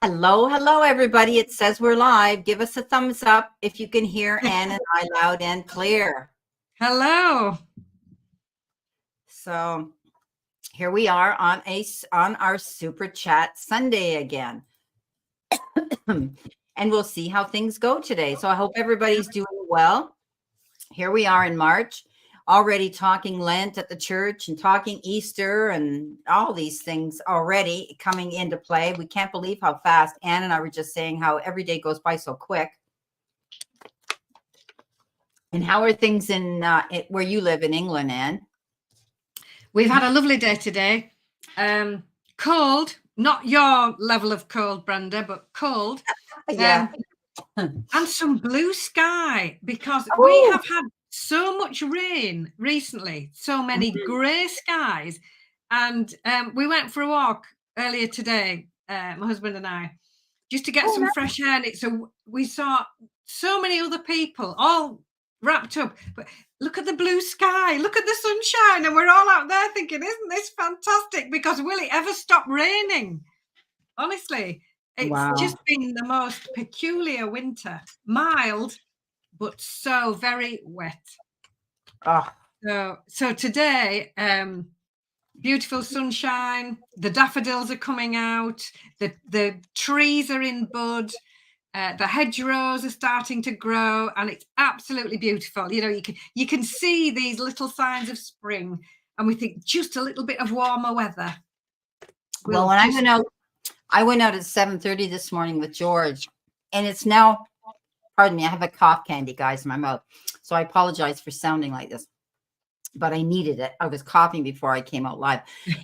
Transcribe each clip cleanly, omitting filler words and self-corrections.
Hello, hello, everybody. It says we're live. Give us a thumbs up if you can hear Ann and I loud and clear. Hello. So here we are on our Super Chat Sunday again. And we'll see how things go today. So I hope everybody's doing well. Here we are in March, already talking Lent at the church and talking Easter and all these things already coming into play. We can't believe how fast. Ann and I were just saying how every day goes by so quick. And how are things in where you live in England, Ann? We've had a lovely day today. Cold, not your level of cold, Brenda, but cold. Yeah. And some blue sky, because we have had so much rain recently, so many grey skies. And we went for a walk earlier today, my husband and I, just to get some fresh air. And we saw so many other people all wrapped up. But look at the blue sky, look at the sunshine. And we're all out there thinking, isn't this fantastic? Because will it ever stop raining? Honestly, it's just been the most peculiar winter. Mild, but so very wet. So today, beautiful sunshine, the daffodils are coming out, the trees are in bud, the hedgerows are starting to grow, and it's absolutely beautiful. You know, you can see these little signs of spring, and we think just a little bit of warmer weather. Well, when I went out at 7:30 this morning with George, and it's now, pardon me, I have a cough candy, guys, in my mouth. So I apologize for sounding like this, but I needed it. I was coughing before I came out live.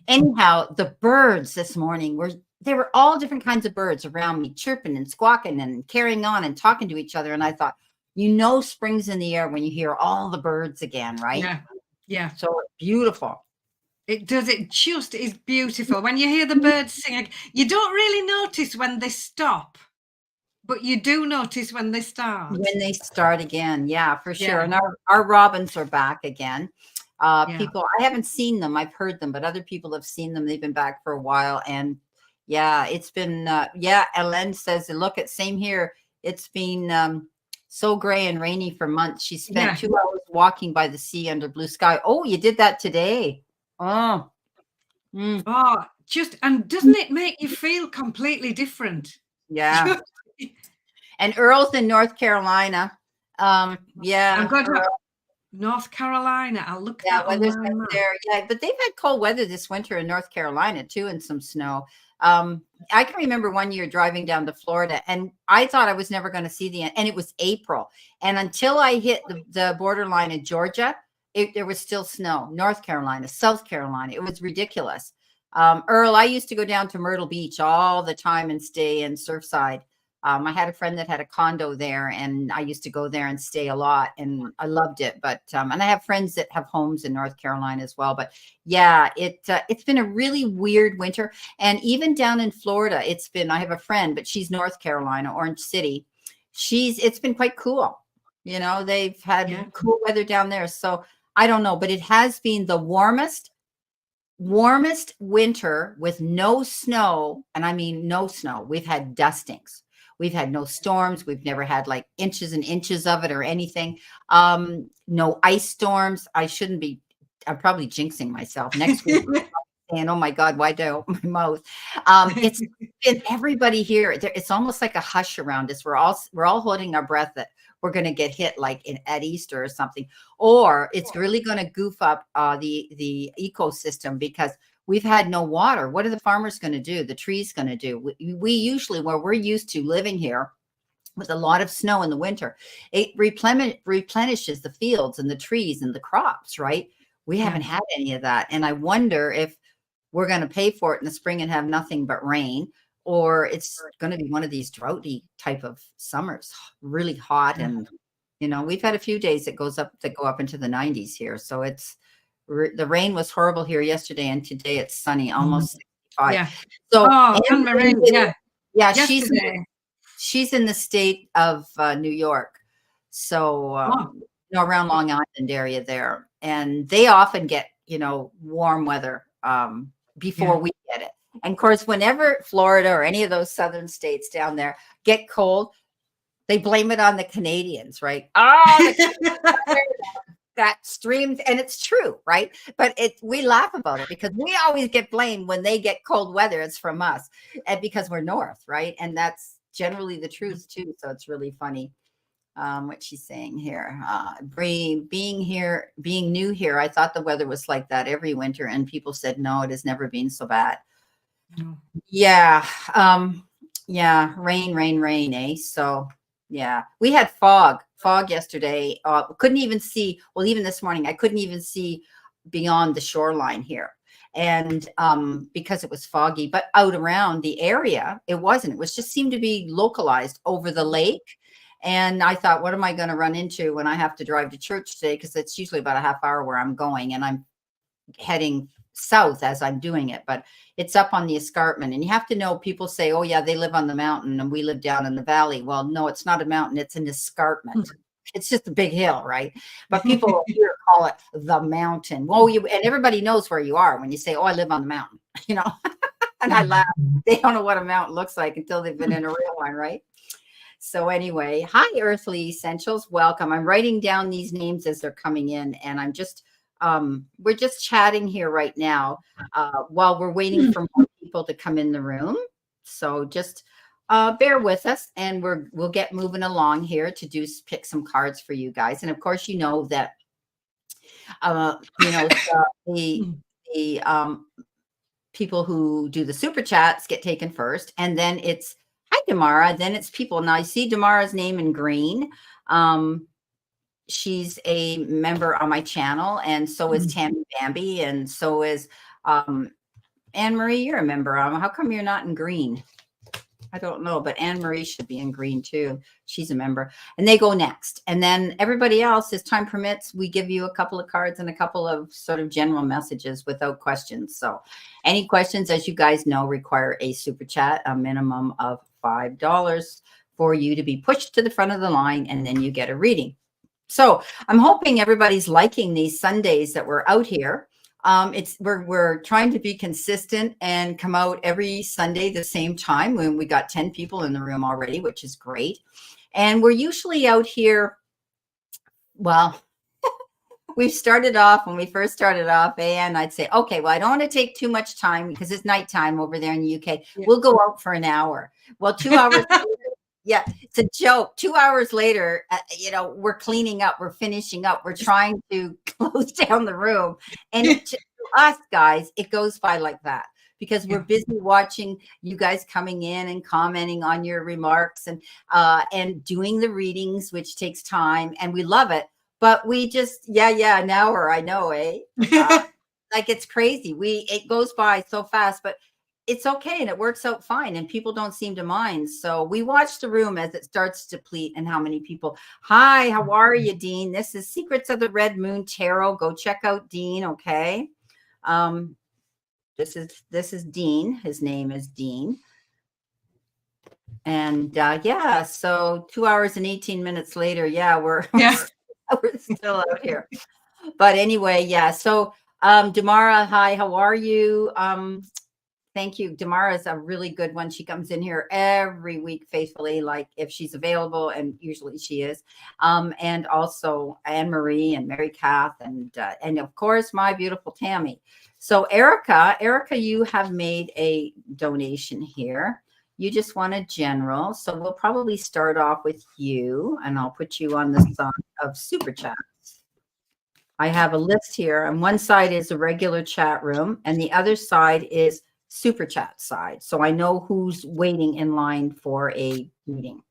Anyhow, the birds this morning they were all different kinds of birds around me, chirping and squawking and carrying on and talking to each other. And I thought, spring's in the air when you hear all the birds again, right? Yeah. Yeah. So beautiful. It does. It just is beautiful. When you hear the birds sing, you don't really notice when they stop, but you do notice when they start. When they start again. Yeah, for sure. And our robins are back again. People, I haven't seen them. I've heard them, but other people have seen them. They've been back for a while. And yeah, it's been, Ellen says, look, same here. It's been so gray and rainy for months. She spent 2 hours walking by the sea under blue sky. Oh, you did that today. Oh, and doesn't it make you feel completely different? Yeah. And Earl's in North Carolina. I'm going to North Carolina. I'll look that up there. Yeah, but they've had cold weather this winter in North Carolina too, and some snow. I can remember one year driving down to Florida, and I thought I was never going to see the end. And it was April, and until I hit the borderline in Georgia, there was still snow. North Carolina, South Carolina, it was ridiculous. Earl, I used to go down to Myrtle Beach all the time and stay in Surfside. I had a friend that had a condo there, and I used to go there and stay a lot, and I loved it. But and I have friends that have homes in North Carolina as well. But yeah, it's been a really weird winter, and even down in Florida, I have a friend, but she's North Carolina, Orange City. It's been quite cool. You know, they've had cool weather down there, so I don't know, but it has been the warmest winter with no snow, and I mean no snow. We've had dustings. We've had no storms. We've never had like inches and inches of it or anything. No ice storms. I'm probably jinxing myself next week. saying, oh my God, why do I open my mouth? It's been everybody here. It's almost like a hush around us. We're all holding our breath that we're going to get hit like at Easter or something, or it's really going to goof up the ecosystem because we've had no water. What are the farmers going to do? The trees going to do? We usually, where we're used to living here with a lot of snow in the winter, it replenishes the fields and the trees and the crops, right? We haven't had any of that. And I wonder if we're going to pay for it in the spring and have nothing but rain, or it's going to be one of these droughty type of summers, really hot. And, we've had a few days that go up into the 90s here. So the rain was horrible here yesterday, and today it's sunny, almost 65. Yeah. So, Anne-Marie, she's in the state of New York. So, around Long Island area there. And they often get, warm weather before we get it. And of course, whenever Florida or any of those southern states down there get cold, they blame it on the Canadians, right? Oh, that streams, and it's true, right? But we laugh about it because we always get blamed when they get cold weather. It's from us, and because we're north, right? And that's generally the truth too. So it's really funny. What she's saying here, being new here, I thought the weather was like that every winter, and people said no, it has never been so bad. No. Yeah, rain, eh? So yeah, we had fog yesterday. Couldn't even see. Well, even this morning, I couldn't even see beyond the shoreline here, and because it was foggy. But out around the area, it wasn't. It was just seemed to be localized over the lake. And I thought, what am I going to run into when I have to drive to church today? Because it's usually about a half hour where I'm going, and I'm heading south as I'm doing it. But it's up on the escarpment. And you have to know, people say, oh, yeah, they live on the mountain and we live down in the valley. Well, no, it's not a mountain. It's an escarpment. It's just a big hill, right? But people here call it the mountain. Well, and everybody knows where you are when you say, oh, I live on the mountain, you know. And I laugh. They don't know what a mountain looks like until they've been in a real one, right? So anyway, hi, Earthly Essentials. Welcome. I'm writing down these names as they're coming in, and I'm just, we're just chatting here right now while we're waiting for more people to come in the room. So just bear with us, and we'll get moving along here to pick some cards for you guys. And of course, you know that, the people who do the super chats get taken first, and then it's hi, Damara. Then it's people. Now I see Damara's name in green. She's a member on my channel, and so is Tammy Bambi, and so is Anne Marie. You're a member. How come you're not in green? I don't know, but Anne Marie should be in green too. She's a member, and they go next. And then everybody else, as time permits, we give you a couple of cards and a couple of sort of general messages without questions. So any questions, as you guys know, require a super chat, a minimum of $5 for you to be pushed to the front of the line, and then you get a reading. So I'm hoping everybody's liking these Sundays that we're out here. We're trying to be consistent and come out every Sunday the same time. When we got 10 people in the room already, which is great. And we're usually out here, well, we've started off, when we first started off, and I'd say, okay, well, I don't want to take too much time because it's nighttime over there in the UK. Yeah. We'll go out for an hour. Well, 2 hours later, yeah, it's a joke. 2 hours later, we're cleaning up, we're finishing up, we're trying to close down the room. And to us guys, it goes by like that because we're busy watching you guys coming in and commenting on your remarks and doing the readings, which takes time, and we love it. But we just, an hour, I know, eh? Like it's crazy. It goes by so fast, but it's okay, and it works out fine, and people don't seem to mind. So we watch the room as it starts to deplete, and how many people. Hi, how are you, Dean? This is Secrets of the Red Moon Tarot. Go check out Dean, okay? This is Dean. His name is Dean. And so 2 hours and 18 minutes later, we're still out here. But anyway, so Damara, hi, how are you? Thank you. Damara is a really good one. She comes in here every week faithfully, like if she's available, and usually she is. And also Anne Marie and Mary Kath, and of course my beautiful Tammy. So Erica, you have made a donation here. You just want a general. So we'll probably start off with you, and I'll put you on the side of super chats. I have a list here, and one side is a regular chat room, and the other side is super chat side. So I know who's waiting in line for a meeting.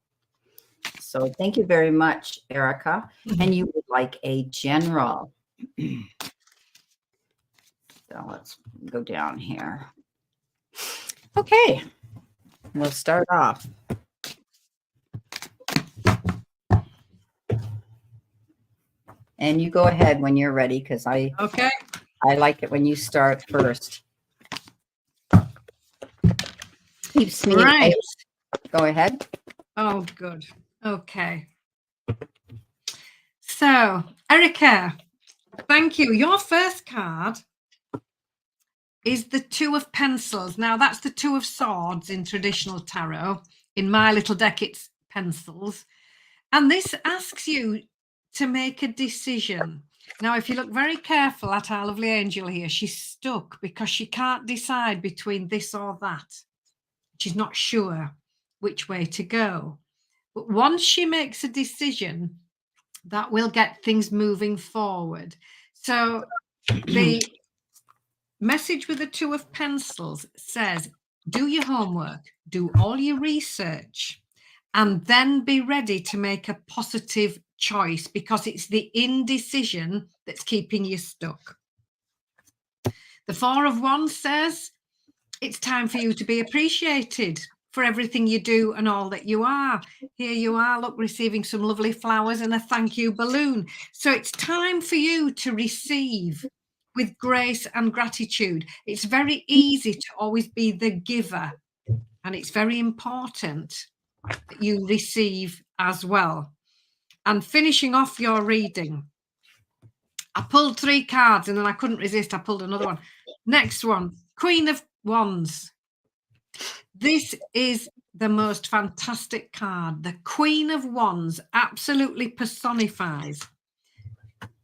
So thank you very much, Erica. And you would like a general. So let's go down here. Okay, we'll start off. And you go ahead when you're ready, because I like it when you start first. Keeps me right. Go ahead. Oh, good. Okay. So, Erica, thank you. Your first card is the Two of Pencils. Now, that's the Two of Swords in traditional tarot. In my little deck, it's pencils. And this asks you to make a decision. Now, if you look very careful at our lovely angel here, she's stuck because she can't decide between this or that. She's not sure which way to go. But once she makes a decision, that will get things moving forward. So the message with the Two of Pencils says, do your homework, do all your research, and then be ready to make a positive choice, because it's the indecision that's keeping you stuck. The Four of Wands says it's time for you to be appreciated for everything you do and all that you are. Here you are, look, receiving some lovely flowers and a thank you balloon. So it's time for you to receive with grace and gratitude. It's very easy to always be the giver, and it's very important that you receive as well. And finishing off your reading, I pulled 3 cards and then I couldn't resist. I pulled another one. Next one, Queen of Wands. This is the most fantastic card. The Queen of Wands absolutely personifies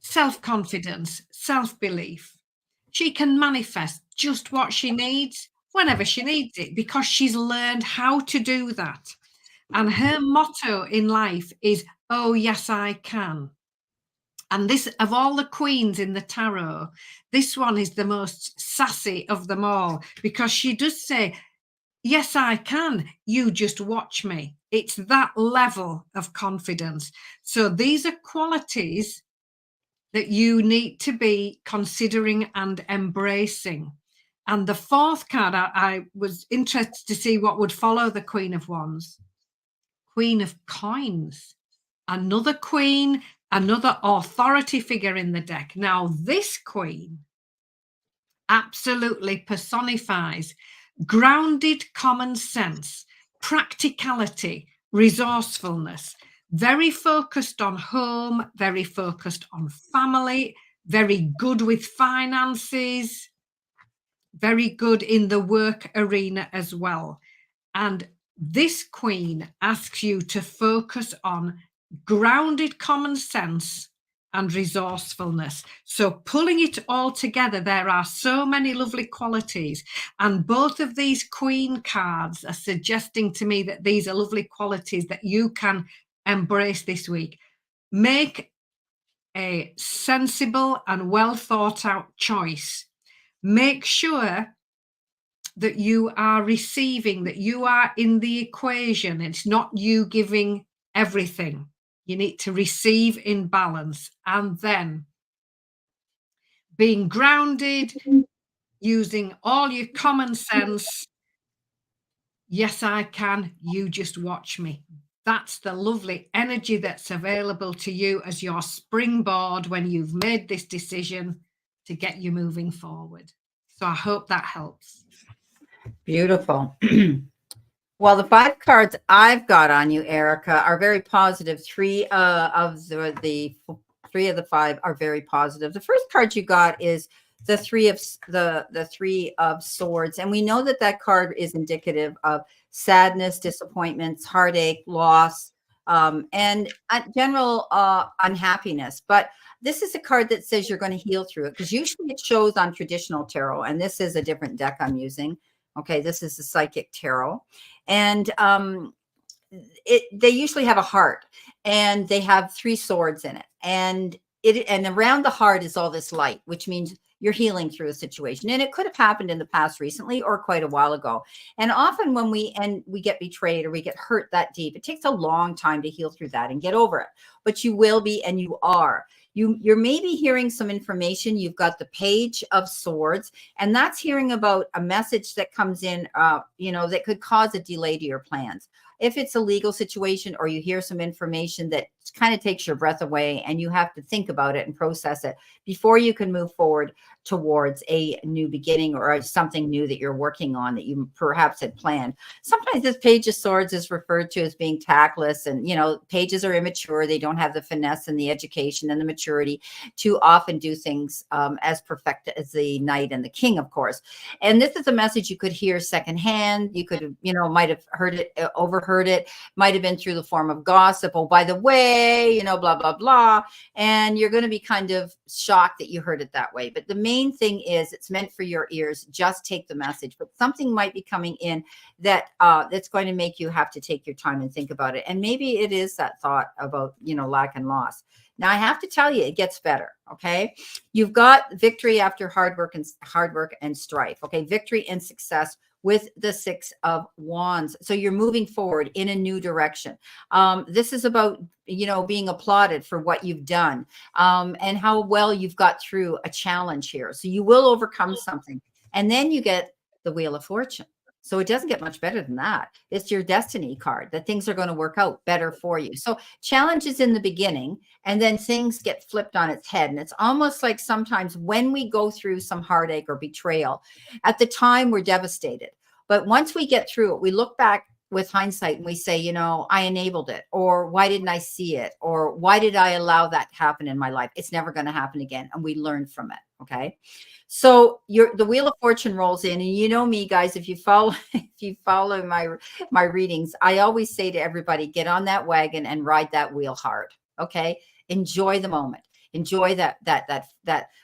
self-confidence, self-belief. She can manifest just what she needs whenever she needs it, because she's learned how to do that. And her motto in life is, oh, yes, I can. And this, of all the queens in the tarot, this one is the most sassy of them all, because she does say, yes, I can. You just watch me. It's that level of confidence. So these are qualities that you need to be considering and embracing. And the 4th card, I was interested to see what would follow the Queen of Wands. Queen of Coins, another queen, another authority figure in the deck. Now, this queen absolutely personifies grounded common sense, practicality, resourcefulness, very focused on home, very focused on family, very good with finances, very good in the work arena as well. And this queen asks you to focus on grounded common sense and resourcefulness. So pulling it all together, there are so many lovely qualities. And both of these queen cards are suggesting to me that these are lovely qualities that you can embrace this week. Make a sensible and well thought out choice. Make sure that you are receiving, that you are in the equation. It's not you giving everything. You need to receive in balance, and then being grounded, using all your common sense. Yes, I can. You just watch me. That's the lovely energy that's available to you as your springboard when you've made this decision to get you moving forward. So I hope that helps. Beautiful. Well, the 5 cards I've got on you, Erica, are very positive. 3 of the 3 of the 5 are very positive. The first card you got is the 3 of the 3 of Swords, and we know that that card is indicative of sadness, disappointments, heartache, loss, and general unhappiness. But this is a card that says you're going to heal through it, because usually it shows on traditional tarot, and this is a different deck I'm using. Okay, this is the Psychic Tarot, and they usually have a heart, and they have 3 swords in it, and around the heart is all this light, which means you're healing through a situation. And it could have happened in the past recently or quite a while ago. And often when we get betrayed or we get hurt that deep, it takes a long time to heal through that and get over it. But you will be, and you are. You're maybe hearing some information. You've got the Page of Swords, and that's hearing about a message that comes in, that could cause a delay to your plans. if it's a legal situation or you hear some information that kind of takes your breath away and you have to think about it and process it before you can move forward towards a new beginning or something new that you're working on that you perhaps had planned. Sometimes this Page of Swords is referred to as being tactless, and pages are immature. They don't have the finesse and the education and the maturity to often do things as perfect as the Knight and the King, of course. And this is a message you could hear secondhand. You could might have heard it, overheard it, might have been through the form of gossip. Oh, by the way, blah, blah, blah. And you're going to be kind of shocked that you heard it that way. But the main thing is it's meant for your ears. Just take the message. But something might be coming in that that's going to make you have to take your time and think about it. And maybe it is that thought about, lack and loss. Now, I have to tell you, it gets better. Okay. You've got victory after hard work and strife. Okay. Victory and success with the Six of Wands. So you're moving forward in a new direction. This is about, being applauded for what you've done and how well you've got through a challenge here. So you will overcome something. And then you get the Wheel of Fortune. So it doesn't get much better than that. It's your destiny card that things are going to work out better for you. So challenges in the beginning, and then things get flipped on its head. And it's almost like sometimes when we go through some heartache or betrayal, at the time we're devastated. But once we get through it, we look back with hindsight and we say, I enabled it, or why didn't I see it? Or why did I allow that to happen in my life? It's never going to happen again. And we learn from it. Okay. So the Wheel of Fortune rolls in, and me, guys, if you follow my readings, I always say to everybody, get on that wagon and ride that wheel hard. Okay. Enjoy the moment. Enjoy that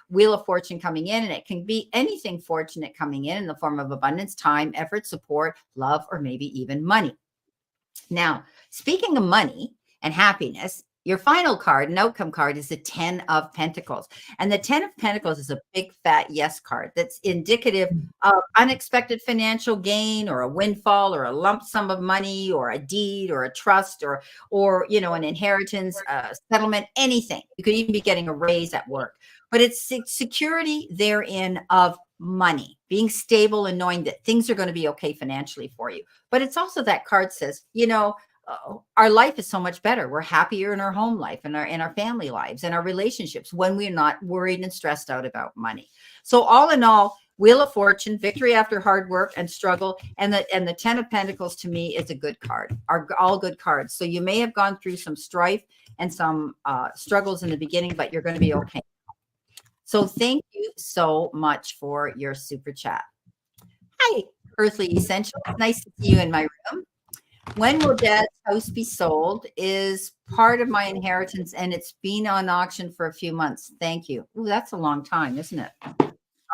Wheel of Fortune coming in, and it can be anything fortunate coming in the form of abundance, time, effort, support, love, or maybe even money. Now, speaking of money and happiness, your final card, an outcome card, is the 10 of Pentacles. And the 10 of Pentacles is a big fat yes card that's indicative of unexpected financial gain or a windfall or a lump sum of money or a deed or a trust or an inheritance, settlement, anything. You could even be getting a raise at work. But it's security therein of money, being stable and knowing that things are going to be okay financially for you. But it's also that card says, our life is so much better. We're happier in our home life and in our family lives and our relationships when we're not worried and stressed out about money. So all in all, Wheel of Fortune, victory after hard work and struggle, and the 10 of Pentacles to me is a good card. Are all good cards. So you may have gone through some strife and some struggles in the beginning, but you're going to be okay. So thank you so much for your super chat. Hi, Earthly Essential. Nice to see you in my room. When will Dad's house be sold? Is part of my inheritance, and it's been on auction for a few months. Thank you. Ooh, that's a long time, isn't it?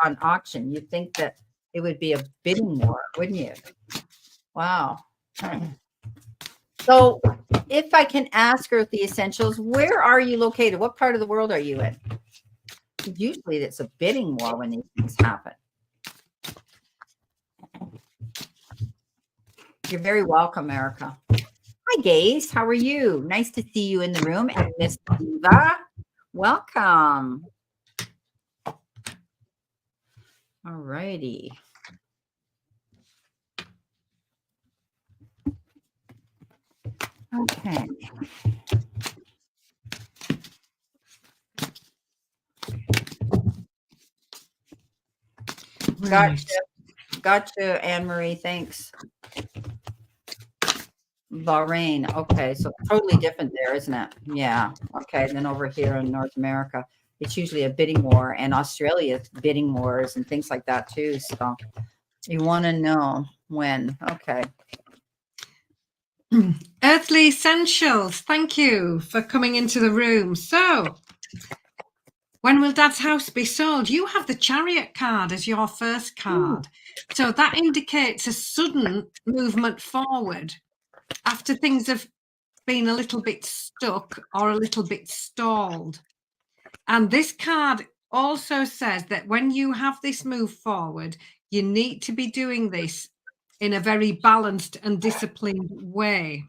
On auction. You'd think that it would be a bidding war, wouldn't you? Wow. So if I can ask Earthly Essentials, where are you located? What part of the world are you in? Usually it's a bidding war when these things happen. You're very welcome, Erica. Hi, Gaze. How are you? Nice to see you in the room. And Miss Diva, welcome. All righty. Okay. Gotcha, Anne-Marie. Thanks. Bahrain. Okay, so totally different there, isn't it? Yeah. Okay. And then over here in North America, it's usually a bidding war, and Australia bidding wars and things like that too. So you want to know when. Okay. Earthly Essentials, thank you for coming into the room. So, when will Dad's house be sold? You have the Chariot card as your first card. Ooh. So that indicates a sudden movement forward after things have been a little bit stuck or a little bit stalled. And this card also says that when you have this move forward, you need to be doing this in a very balanced and disciplined way.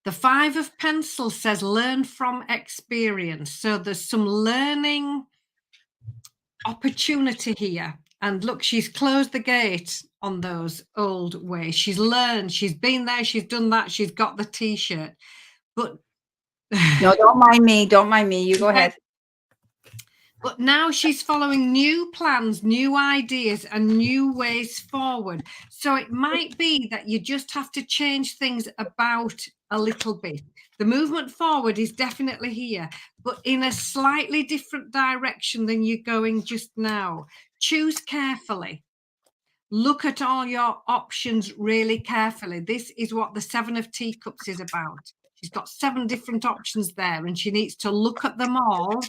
The 5 of Pentacles says learn from experience. So there's some learning opportunity here. And look, she's closed the gate on those old ways. She's learned, she's been there, she's done that, she's got the t-shirt. But no, don't mind me. Don't mind me. You go ahead. But now she's following new plans, new ideas, and new ways forward. So it might be that you just have to change things about a little bit. The movement forward is definitely here, but in a slightly different direction than you're going just now. Choose carefully. Look at all your options really carefully. This is what the 7 of Teacups is about. She's got 7 different options there, and she needs to look at them all.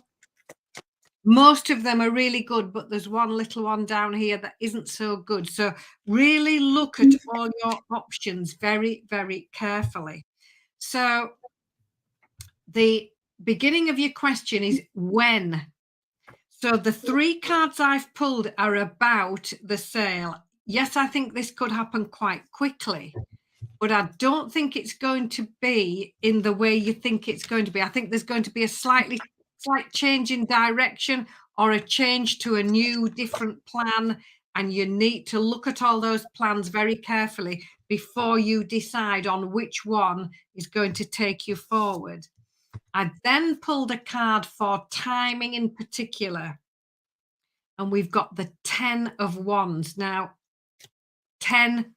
Most of them are really good, but there's one little one down here that isn't so good. So really look at all your options very, very carefully. So the beginning of your question is when. So the 3 cards I've pulled are about the sale. Yes, I think this could happen quite quickly, but I don't think it's going to be in the way you think it's going to be. I think there's going to be a slight change in direction or a change to a new, different plan. And you need to look at all those plans very carefully before you decide on which one is going to take you forward. I then pulled a card for timing in particular. And we've got the 10 of Wands. Now, 10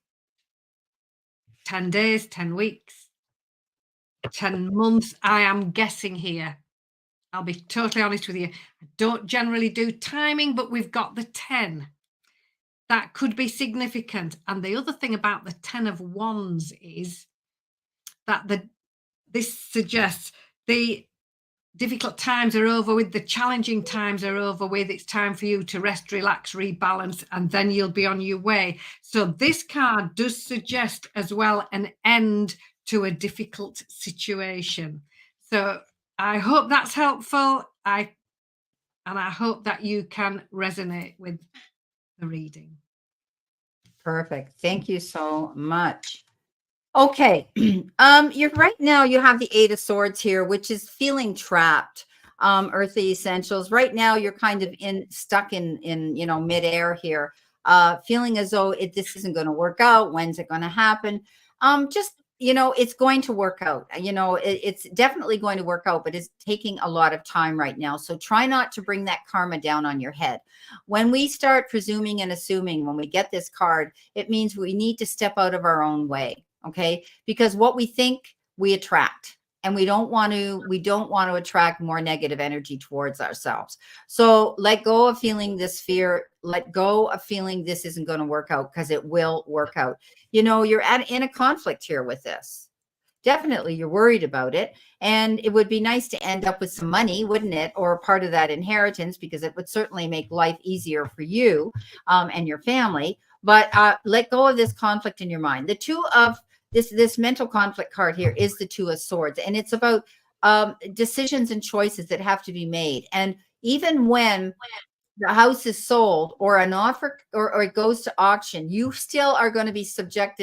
days, 10 weeks, 10 months, I am guessing here. I'll be totally honest with you. I don't generally do timing, but we've got the 10. That could be significant. And the other thing about the 10 of Wands is that this suggests the difficult times are over with, the challenging times are over with. It's time for you to rest, relax, rebalance, and then you'll be on your way. So this card does suggest as well an end to a difficult situation. So I hope that's helpful. And I hope that you can resonate with the reading. Perfect. Thank you so much. Okay. You're right now, you have the 8 of Swords here, which is feeling trapped. Earthly Essentials. Right now, you're kind of stuck in midair here, feeling as though this isn't going to work out. When's it going to happen? It's going to work out. It's definitely going to work out, but it's taking a lot of time right now. So try not to bring that karma down on your head. When we start presuming and assuming, when we get this card, it means we need to step out of our own way. Okay. Because what we think, we attract, and we don't want to attract more negative energy towards ourselves. So let go of feeling this fear. Let go of feeling this isn't going to work out, because it will work out. You're in a conflict here with this. Definitely you're worried about it. And it would be nice to end up with some money, wouldn't it? Or part of that inheritance, because it would certainly make life easier for you and your family. But let go of this conflict in your mind. The 2 of this mental conflict card here is the 2 of Swords. And it's about decisions and choices that have to be made. And even when the house is sold or an offer or it goes to auction, you still are going to be subject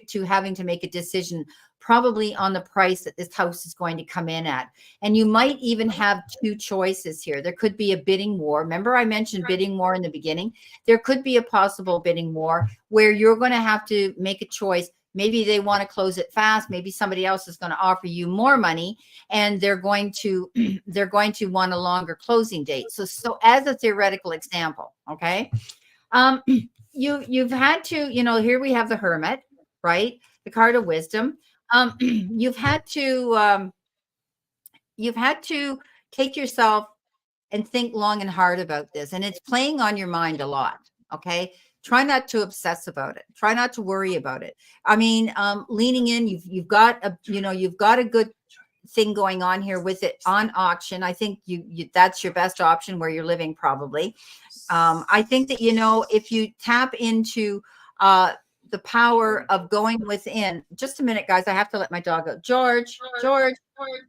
to having to make a decision, probably on the price that this house is going to come in at. And you might even have 2 choices here. There could be a bidding war. Remember, I mentioned bidding war in the beginning. There could be a possible bidding war where you're going to have to make a choice. Maybe they want to close it fast. Maybe somebody else is going to offer you more money, and they're going to want a longer closing date. So as a theoretical example, okay, you've had to, here we have the Hermit, right? The card of wisdom. You've had to take yourself and think long and hard about this, and it's playing on your mind a lot. Okay. Try not to obsess about it. Try not to worry about it. I mean, leaning in, you've got a good thing going on here with it on auction. I think that's your best option where you're living, probably. I think that, if you tap into the power of going within. Just a minute, guys. I have to let my dog out. George,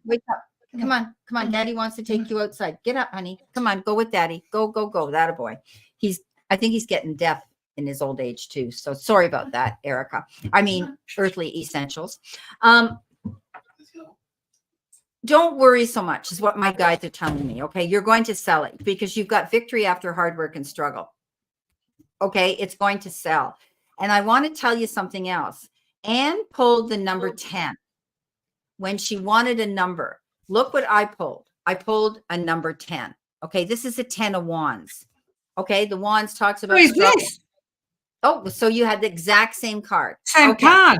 wake up. Come on. Daddy wants to take you outside. Get up, honey. Come on, go with Daddy. Go. That a boy. I think he's getting deaf in his old age too. So sorry about that, Erica. I mean, Earthly Essentials. Don't worry so much is what my guides are telling me. Okay. You're going to sell it because you've got victory after hard work and struggle. Okay, it's going to sell. And I want to tell you something else. Anne pulled the number 10 when she wanted a number. Look what I pulled. I pulled a number 10. Okay, this is a 10 of wands. Okay, the wands talks Who about is struggle. this? Oh, so you had the exact same card. Same Okay. card.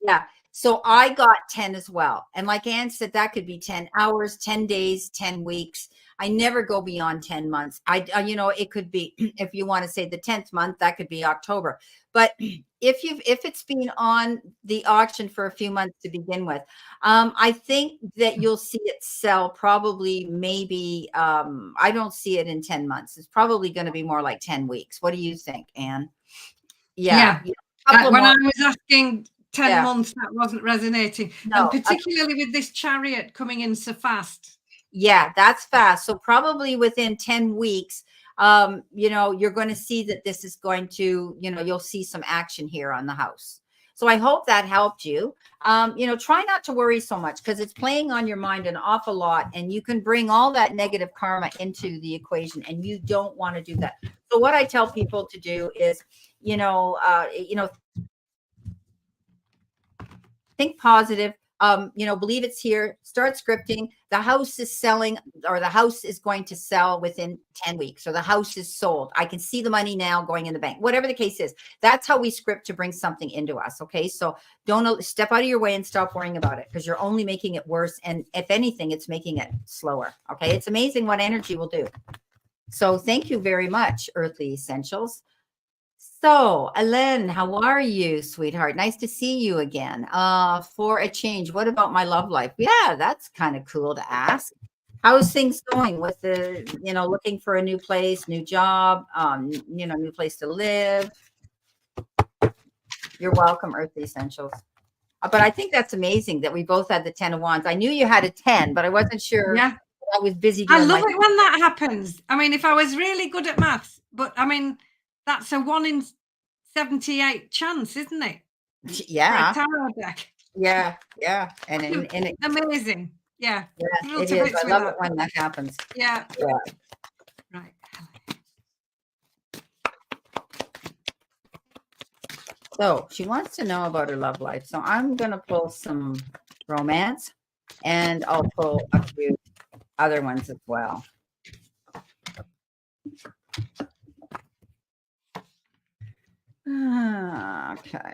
Yeah. So I got 10 as well. And like Anne said, that could be 10 hours, 10 days, 10 weeks. I never go beyond 10 months. It could be, if you want to say the 10th month, that could be October. But if it's been on the auction for a few months to begin with, I think that you'll see it sell probably maybe, I don't see it in 10 months. It's probably going to be more like 10 weeks. What do you think, Anne? Yeah. When I was asking 10 months, that wasn't resonating. No, and particularly with this chariot coming in so fast. Yeah, that's fast. So probably within 10 weeks, you're going to see that this is going to, you'll see some action here on the house. So I hope that helped you. Try not to worry so much because it's playing on your mind an awful lot, and you can bring all that negative karma into the equation, and you don't want to do that. So what I tell people to do is, think positive, believe it's here, start scripting. The house is selling, or the house is going to sell within 10 weeks, or the house is sold. I can see the money now going in the bank, whatever the case is. That's how we script to bring something into us. Okay. So don't step out of your way and stop worrying about it, because you're only making it worse. And if anything, it's making it slower. Okay. It's amazing what energy will do. So thank you very much, Earthly Essentials. So, Ellen, how are you, sweetheart? Nice to see you again. For a change, what about my love life? Yeah, that's kind of cool to ask. How's things going with the, looking for a new place, new job, new place to live? You're welcome, Earthly Essentials. But I think that's amazing that we both had the 10 of wands. I knew you had a 10, but I wasn't sure. Yeah. I was busy I doing love it when that happens. I mean, if I was really good at maths, but I mean, that's a 1 in 78 chance, isn't it? Yeah. For a tarot deck. Yeah. And amazing. Yeah. It is. I love it when that happens. Yeah. Right. So she wants to know about her love life. So I'm going to pull some romance, and I'll pull a few other ones as well. Okay.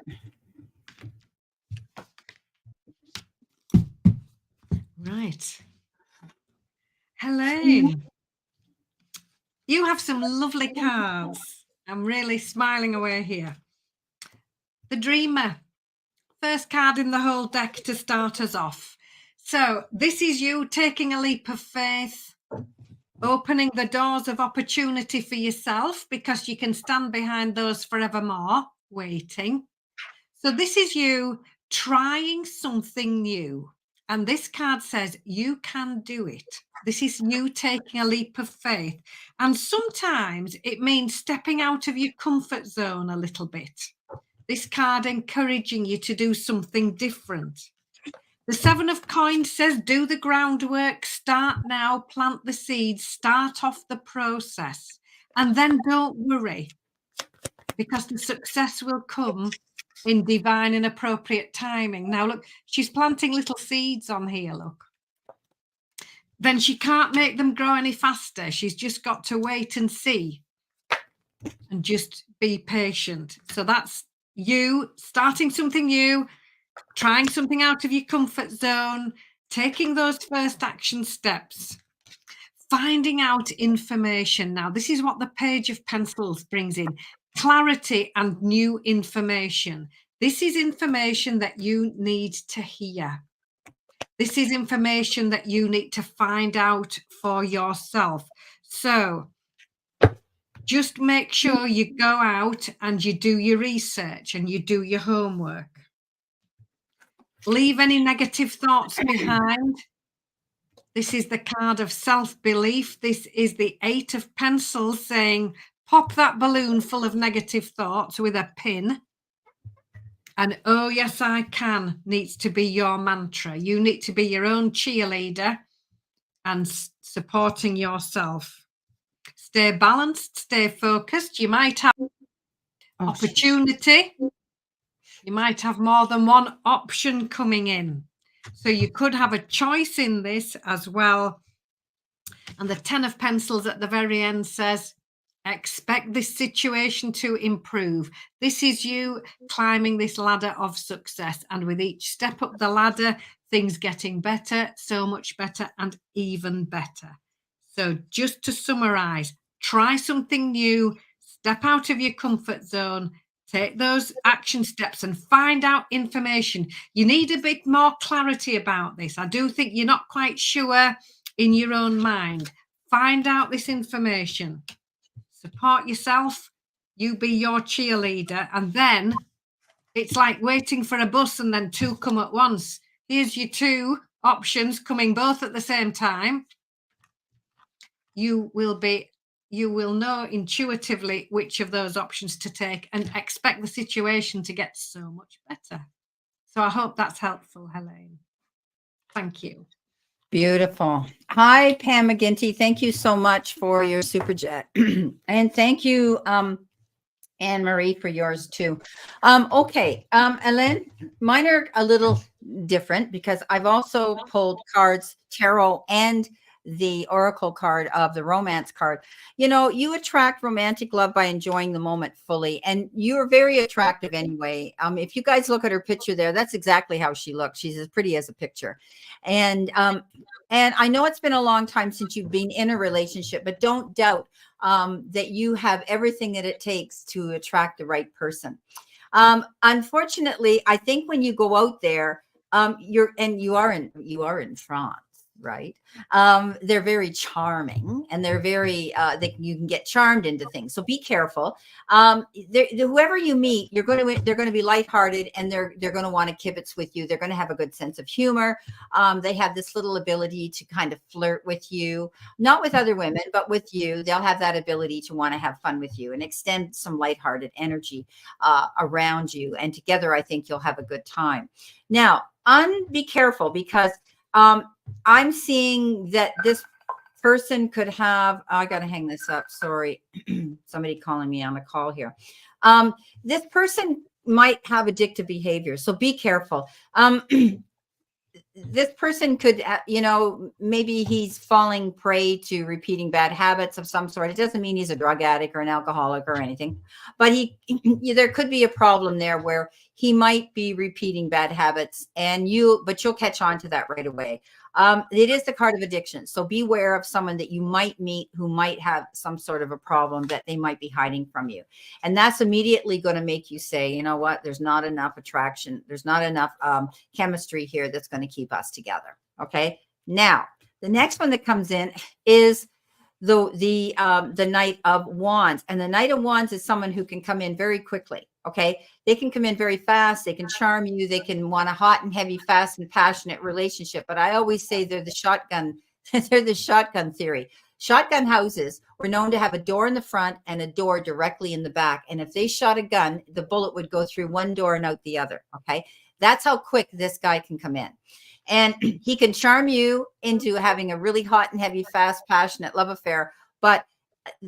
Right. Helene, you have some lovely cards. I'm really smiling away here. The Dreamer, first card in the whole deck to start us off. So this is you taking a leap of faith, opening the doors of opportunity for yourself, because you can stand behind those forevermore, waiting. So this is you trying something new. And this card says you can do it. This is you taking a leap of faith. And sometimes it means stepping out of your comfort zone a little bit. This card encouraging you to do something different. The 7 of Coins says do the groundwork, start now, plant the seeds, start off the process. And then don't worry, because the success will come in divine and appropriate timing. Now, look, she's planting little seeds on here, look. Then she can't make them grow any faster. She's just got to wait and see and just be patient. So that's you starting something new, trying something out of your comfort zone, taking those first action steps, finding out information. Now, this is what the Page of Pentacles brings in. Clarity and new information. This is information that you need to hear. This is information that you need to find out for yourself. So just make sure you go out and you do your research and you do your homework. Leave any negative thoughts behind. This is the card of self-belief. This is the 8 of Pencils saying, pop that balloon full of negative thoughts with a pin. And oh, yes, I can needs to be your mantra. You need to be your own cheerleader and supporting yourself. Stay balanced, stay focused. You might have Opportunity. You might have more than one option coming in. So you could have a choice in this as well. And the 10 of Pentacles at the very end says, expect this situation to improve. This is you climbing this ladder of success. And with each step up the ladder, things getting better, so much better, and even better. So just to summarize, try something new, step out of your comfort zone, take those action steps and find out information. You need a bit more clarity about this. I do think you're not quite sure in your own mind. Find out this information. Support yourself. You be your cheerleader. And then it's like waiting for a bus and then two come at once. Here's your two options coming both at the same time. You will know intuitively which of those options to take and expect the situation to get so much better. So I hope that's helpful, Helene. Thank you. Beautiful. Hi, Pam McGinty. Thank you so much for your super chat. And thank you, Anne-Marie, for yours too. Okay, Ellen, mine are a little different because I've also pulled cards, tarot and the oracle card of the romance card. You know, you attract romantic love by enjoying the moment fully, and you're very attractive anyway. If you guys look at her picture there, that's exactly how she looks. She's as pretty as a picture. And I know it's been a long time since you've been in a relationship, but don't doubt that you have everything that it takes to attract the right person. Unfortunately, I think when you go out there, you are in France, right? They're very charming, and they're very you can get charmed into things. So be careful. Whoever you meet, they're going to be lighthearted, and they're going to want to kibitz with you. They're going to have a good sense of humor. They have this little ability to kind of flirt with you, not with other women, but with you. They'll have that ability to want to have fun with you and extend some lighthearted energy around you. And together, I think you'll have a good time. Now, be careful, because I'm seeing that this person could have, I got to hang this up. Sorry. Somebody calling me on a call here. This person might have addictive behavior. So be careful. This person could, maybe he's falling prey to repeating bad habits of some sort. It doesn't mean he's a drug addict or an alcoholic or anything, but there could be a problem there where he might be repeating bad habits, but you'll catch on to that right away. It is the card of addiction. So beware of someone that you might meet who might have some sort of a problem that they might be hiding from you. And that's immediately going to make you say, you know what, there's not enough attraction. There's not enough chemistry here that's going to keep us together. Okay. Now, the next one that comes in is the Knight of Wands. And the Knight of Wands is someone who can come in very quickly. Okay. They can come in very fast. They can charm you. They can want a hot and heavy, fast and passionate relationship. But I always say they're the shotgun. They're the shotgun theory. Shotgun houses were known to have a door in the front and a door directly in the back. And if they shot a gun, the bullet would go through one door and out the other. Okay. That's how quick this guy can come in. And he can charm you into having a really hot and heavy, fast, passionate love affair, but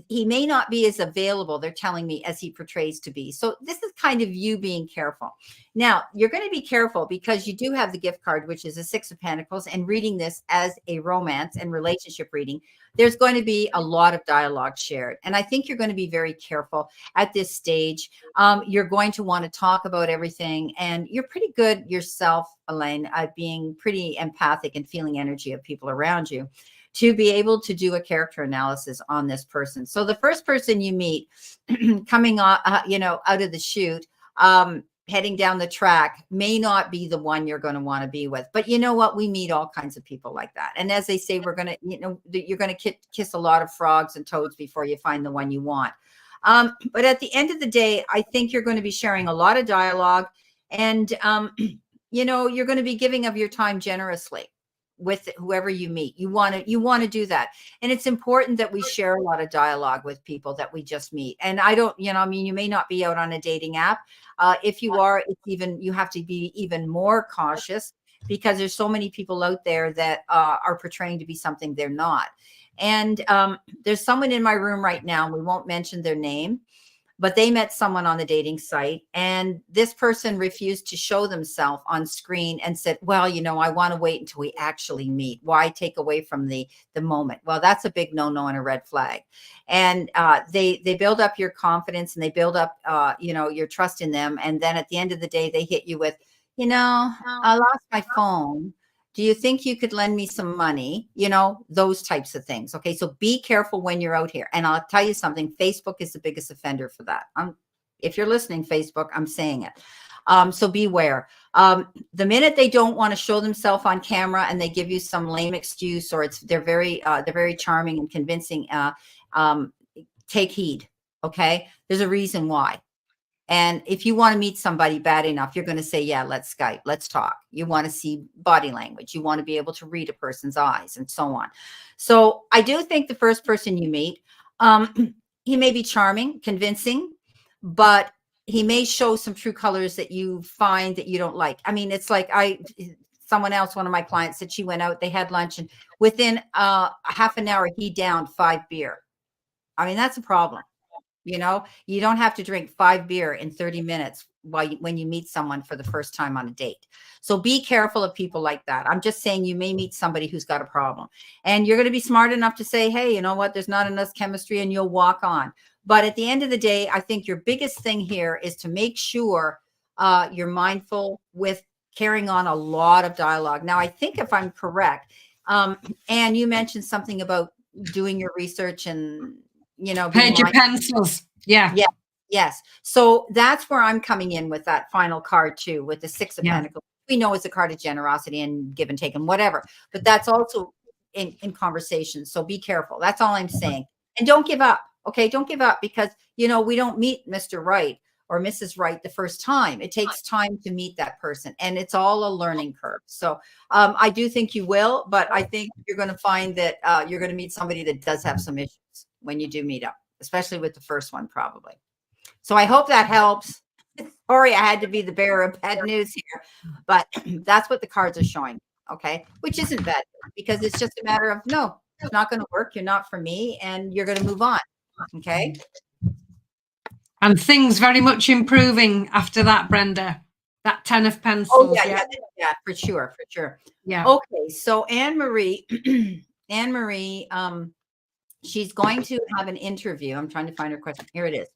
he may not be as available, they're telling me, as he portrays to be. So this is kind of you being careful. Now, you're going to be careful because you do have the gift card, which is a Six of Pentacles, and reading this as a romance and relationship reading, there's going to be a lot of dialogue shared. And I think you're going to be very careful at this stage. You're going to want to talk about everything. And you're pretty good yourself, Elaine, at being pretty empathic and feeling energy of people around you, to be able to do a character analysis on this person. So the first person you meet coming out of the chute, heading down the track, may not be the one you're going to want to be with. But you know what? We meet all kinds of people like that. And as they say, you're going to kiss a lot of frogs and toads before you find the one you want. But at the end of the day, I think you're going to be sharing a lot of dialogue, and you're going to be giving of your time generously with whoever you meet. You want to do that. And it's important that we share a lot of dialogue with people that we just meet. And you may not be out on a dating app. If you are, you have to be even more cautious, because there's so many people out there that are portraying to be something they're not. And there's someone in my room right now, and we won't mention their name, but they met someone on the dating site, and this person refused to show themselves on screen and said, well, you know, I want to wait until we actually meet. Why take away from the moment? Well, that's a big no-no and a red flag. And they build up your confidence, and they build up, you know, your trust in them. And then at the end of the day, they hit you with, you know, I lost my phone. Do you think you could lend me some money? You know, those types of things. Okay. So be careful when you're out here. And I'll tell you something, Facebook is the biggest offender for that. If you're listening, Facebook, I'm saying it. So beware. The minute they don't want to show themselves on camera and they give you some lame excuse, or they're very charming and convincing, take heed. Okay. There's a reason why. And if you want to meet somebody bad enough, you're going to say, yeah, let's Skype, let's talk. You want to see body language. You want to be able to read a person's eyes and so on. So I do think the first person you meet, he may be charming, convincing, but he may show some true colors that you find that you don't like. I mean, it's like someone else, one of my clients said she went out, they had lunch, and within half an hour, he downed 5 beer. I mean, that's a problem. You know, you don't have to drink 5 beer in 30 minutes when you meet someone for the first time on a date. So be careful of people like that. I'm just saying you may meet somebody who's got a problem, and you're going to be smart enough to say, hey, you know what, there's not enough chemistry, and you'll walk on. But at the end of the day, I think your biggest thing here is to make sure you're mindful with carrying on a lot of dialogue. Now, I think if I'm correct, and you mentioned something about doing your research and, you know, page your pencils. Yeah. Yeah. Yes. So that's where I'm coming in with that final card too, with the 6 of Pentacles. We know it's a card of generosity and give and take and whatever, but that's also in conversation. So be careful. That's all I'm saying. And don't give up. Okay. Don't give up, because, you know, we don't meet Mr. Right or Mrs. Right the first time. It takes time to meet that person, and it's all a learning curve. So I do think you will, but I think you're going to find that you're going to meet somebody that does have some issues when you do meet up, especially with the first one, probably. So I hope that helps. Sorry, I had to be the bearer of bad news here, but that's what the cards are showing. Okay. Which isn't bad, because it's just a matter of, no, it's not going to work. You're not for me, and you're going to move on. Okay. And things very much improving after that, Brenda. That 10 of Pentacles. Oh, yeah, for sure. For sure. Yeah. Okay. So Anne-Marie, Anne-Marie, she's going to have an interview. I'm trying to find her question. Here it is.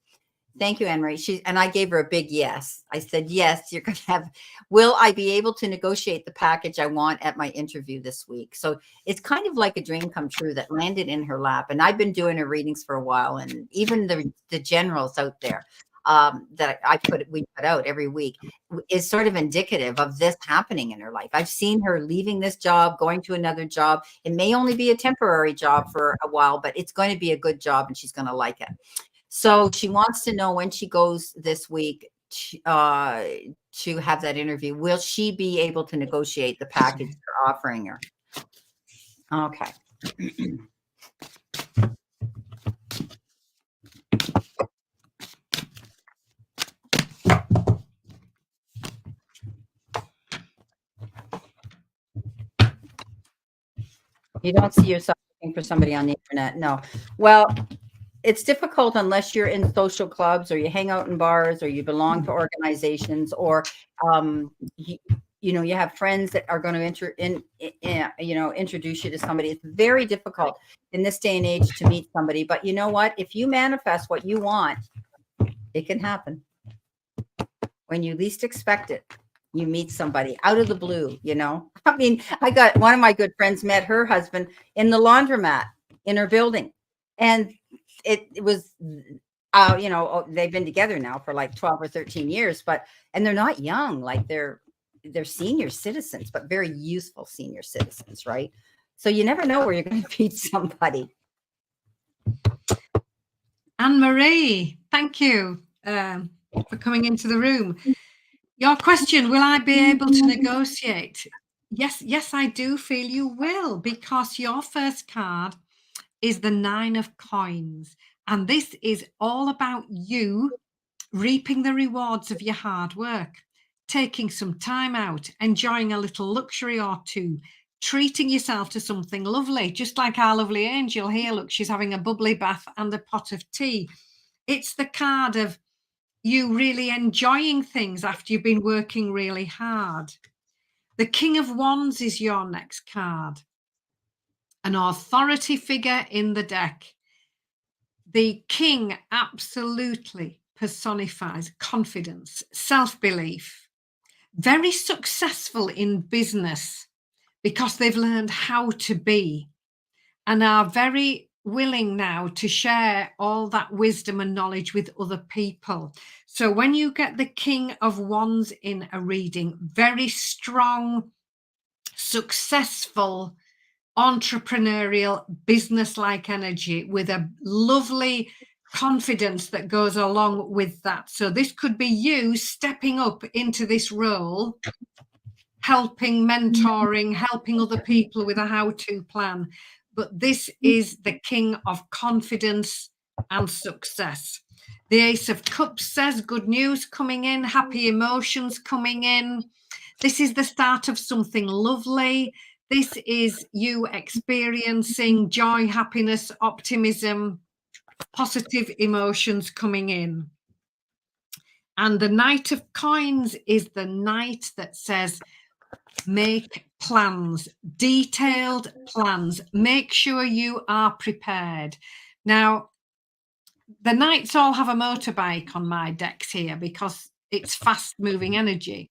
Thank you, Anne-Marie. And I gave her a big yes. I said, yes, you're going to have, will I be able to negotiate the package I want at my interview this week? So it's kind of like a dream come true that landed in her lap. And I've been doing her readings for a while. And even the generals out there that we put out every week is sort of indicative of this happening in her life. I've seen her leaving this job, going to another job. It may only be a temporary job for a while, but it's going to be a good job, and she's going to like it. So she wants to know, when she goes this week to have that interview, will she be able to negotiate the package they're offering her? Okay. You don't see yourself looking for somebody on the internet? No. Well, it's difficult unless you're in social clubs, or you hang out in bars, or you belong to organizations, or you know, you have friends that are going to introduce you to somebody. It's very difficult in this day and age to meet somebody. But you know what? If you manifest what you want, it can happen. When you least expect it, you meet somebody out of the blue, you know. I mean, I got one of my good friends met her husband in the laundromat in her building. And it was, you know, they've been together now for like 12 or 13 years, and they're not young, like they're senior citizens, but very useful senior citizens, right? So you never know where you're going to meet somebody. Anne-Marie, thank you for coming into the room. Your question, will I be able to negotiate? Yes, I do feel you will, because your first card is the 9 of Coins. And this is all about you reaping the rewards of your hard work, taking some time out, enjoying a little luxury or two, treating yourself to something lovely, just like our lovely angel here. Look, she's having a bubbly bath and a pot of tea. It's the card of you really enjoying things after you've been working really hard. The King of Wands is your next card. An authority figure in the deck. The king absolutely personifies confidence, self-belief, very successful in business because they've learned how to be and are very willing now to share all that wisdom and knowledge with other people. So when you get the King of Wands in a reading, very strong, successful, entrepreneurial, business-like energy with a lovely confidence that goes along with that. So this could be you stepping up into this role, helping, mentoring, helping other people with a how-to plan. But this is the King of confidence and success. The Ace of Cups says good news coming in, happy emotions coming in. This is the start of something lovely. This is you experiencing joy, happiness, optimism, positive emotions coming in. And the Knight of Coins is the knight that says, make plans, detailed plans. Make sure you are prepared. Now, the knights all have a motorbike on my decks here because it's fast-moving energy.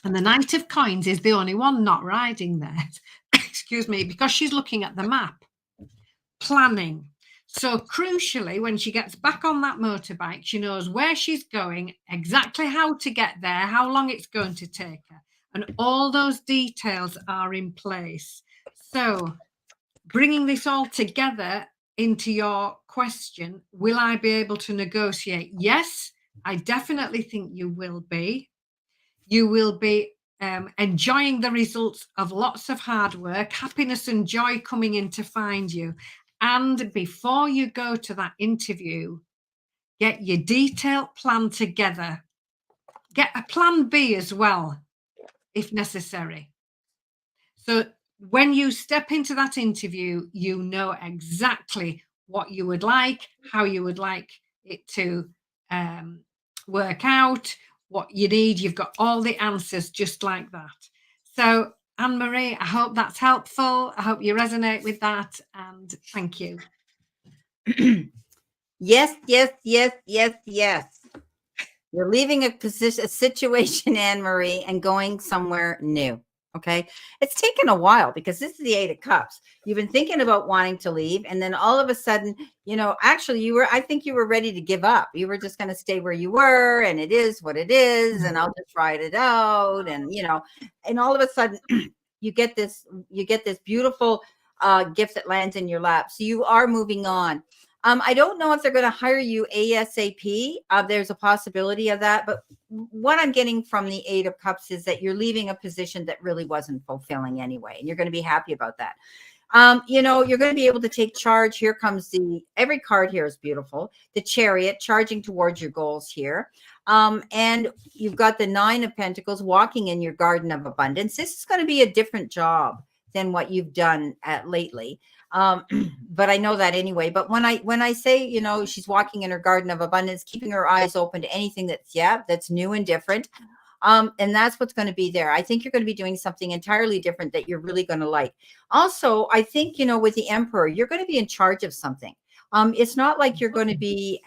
And the Knight of Coins is the only one not riding there. Excuse me, because she's looking at the map, planning. So crucially, when she gets back on that motorbike, she knows where she's going, exactly how to get there, how long it's going to take her. And all those details are in place. So bringing this all together into your question, will I be able to negotiate? Yes, I definitely think you will be. You will be enjoying the results of lots of hard work, happiness and joy coming in to find you. And before you go to that interview, get your detailed plan together. Get a plan B as well, if necessary. So when you step into that interview, you know exactly what you would like, how you would like it to work out, what you need. You've got all the answers just like that. So Anne-Marie, I hope that's helpful. I hope you resonate with that, and thank you. Yes, yes, yes, yes, yes. You're leaving a situation, Anne-Marie, and going somewhere new. Okay. It's taken a while because this is the 8 of Cups. You've been thinking about wanting to leave. And then all of a sudden, you know, actually I think you were ready to give up. You were just going to stay where you were, and it is what it is. And I'll just ride it out. And, you know, and all of a sudden you get this beautiful gift that lands in your lap. So you are moving on. I don't know if they're going to hire you ASAP. There's a possibility of that. But what I'm getting from the 8 of Cups is that you're leaving a position that really wasn't fulfilling anyway. And you're going to be happy about that. You know, you're going to be able to take charge. Here comes every card here is beautiful. The Chariot, charging towards your goals here. And you've got the 9 of Pentacles walking in your garden of abundance. This is going to be a different job than what you've done lately. But I know that anyway. But when I say, you know, she's walking in her garden of abundance, keeping her eyes open to anything that's new and different. And that's what's going to be there. I think you're going to be doing something entirely different that you're really going to like. Also, I think, you know, with the Emperor, you're going to be in charge of something. It's not like you're going to be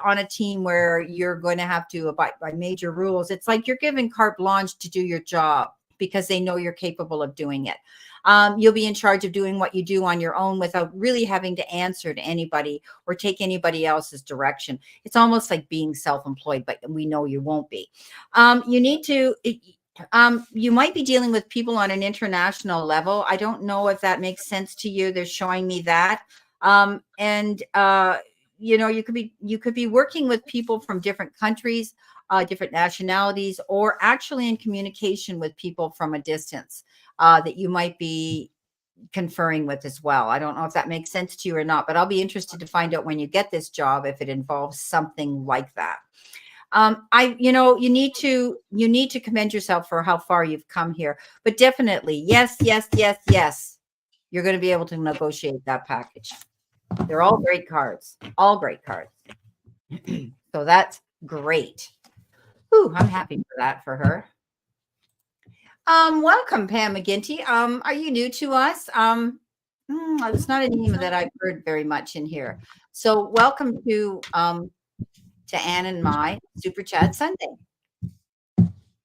on a team where you're going to have to abide by major rules. It's like you're given carte blanche to do your job because they know you're capable of doing it. You'll be in charge of doing what you do on your own without really having to answer to anybody or take anybody else's direction. It's almost like being self-employed, but we know you won't be. You need to, you might be dealing with people on an international level. I don't know if that makes sense to you. They're showing me that. You know, you could be working with people from different countries, different nationalities, or actually in communication with people from a distance. That you might be conferring with as well. I don't know if that makes sense to you or not, but I'll be interested to find out when you get this job if it involves something like that. You know, you need to commend yourself for how far you've come here, but definitely, yes, yes, yes, yes, you're going to be able to negotiate that package. They're all great cards, all great cards. So that's great. Ooh, I'm happy for that for her. Welcome, Pam McGinty. Are you new to us? It's not a name that I've heard very much in here. So welcome to Anne and my Super Chat Sunday.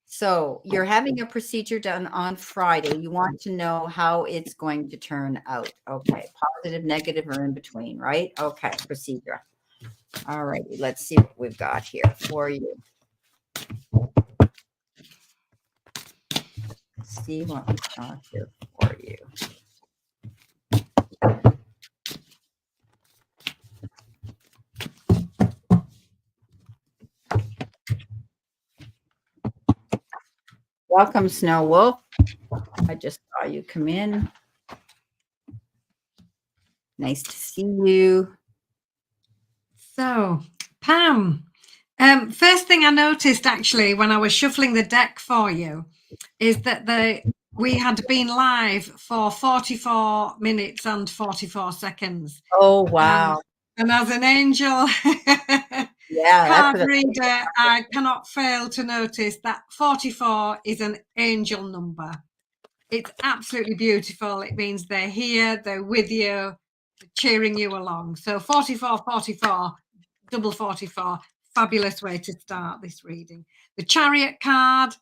So you're having a procedure done on Friday. You want to know how it's going to turn out. Okay, positive, negative, or in between, right? Okay, procedure. All righty, let's see what we've got here for you. Let's see what we've got here for you. Welcome, Snow Wolf. I just saw you come in. Nice to see you. So, Pam, first thing I noticed actually when I was shuffling the deck for you is that we had been live for 44 minutes and 44 seconds. Oh, wow. And as an angel card reader, I cannot fail to notice that 44 is an angel number. It's absolutely beautiful. It means they're here, they're with you, they're cheering you along. So 44, 44, double 44, fabulous way to start this reading. The Chariot card,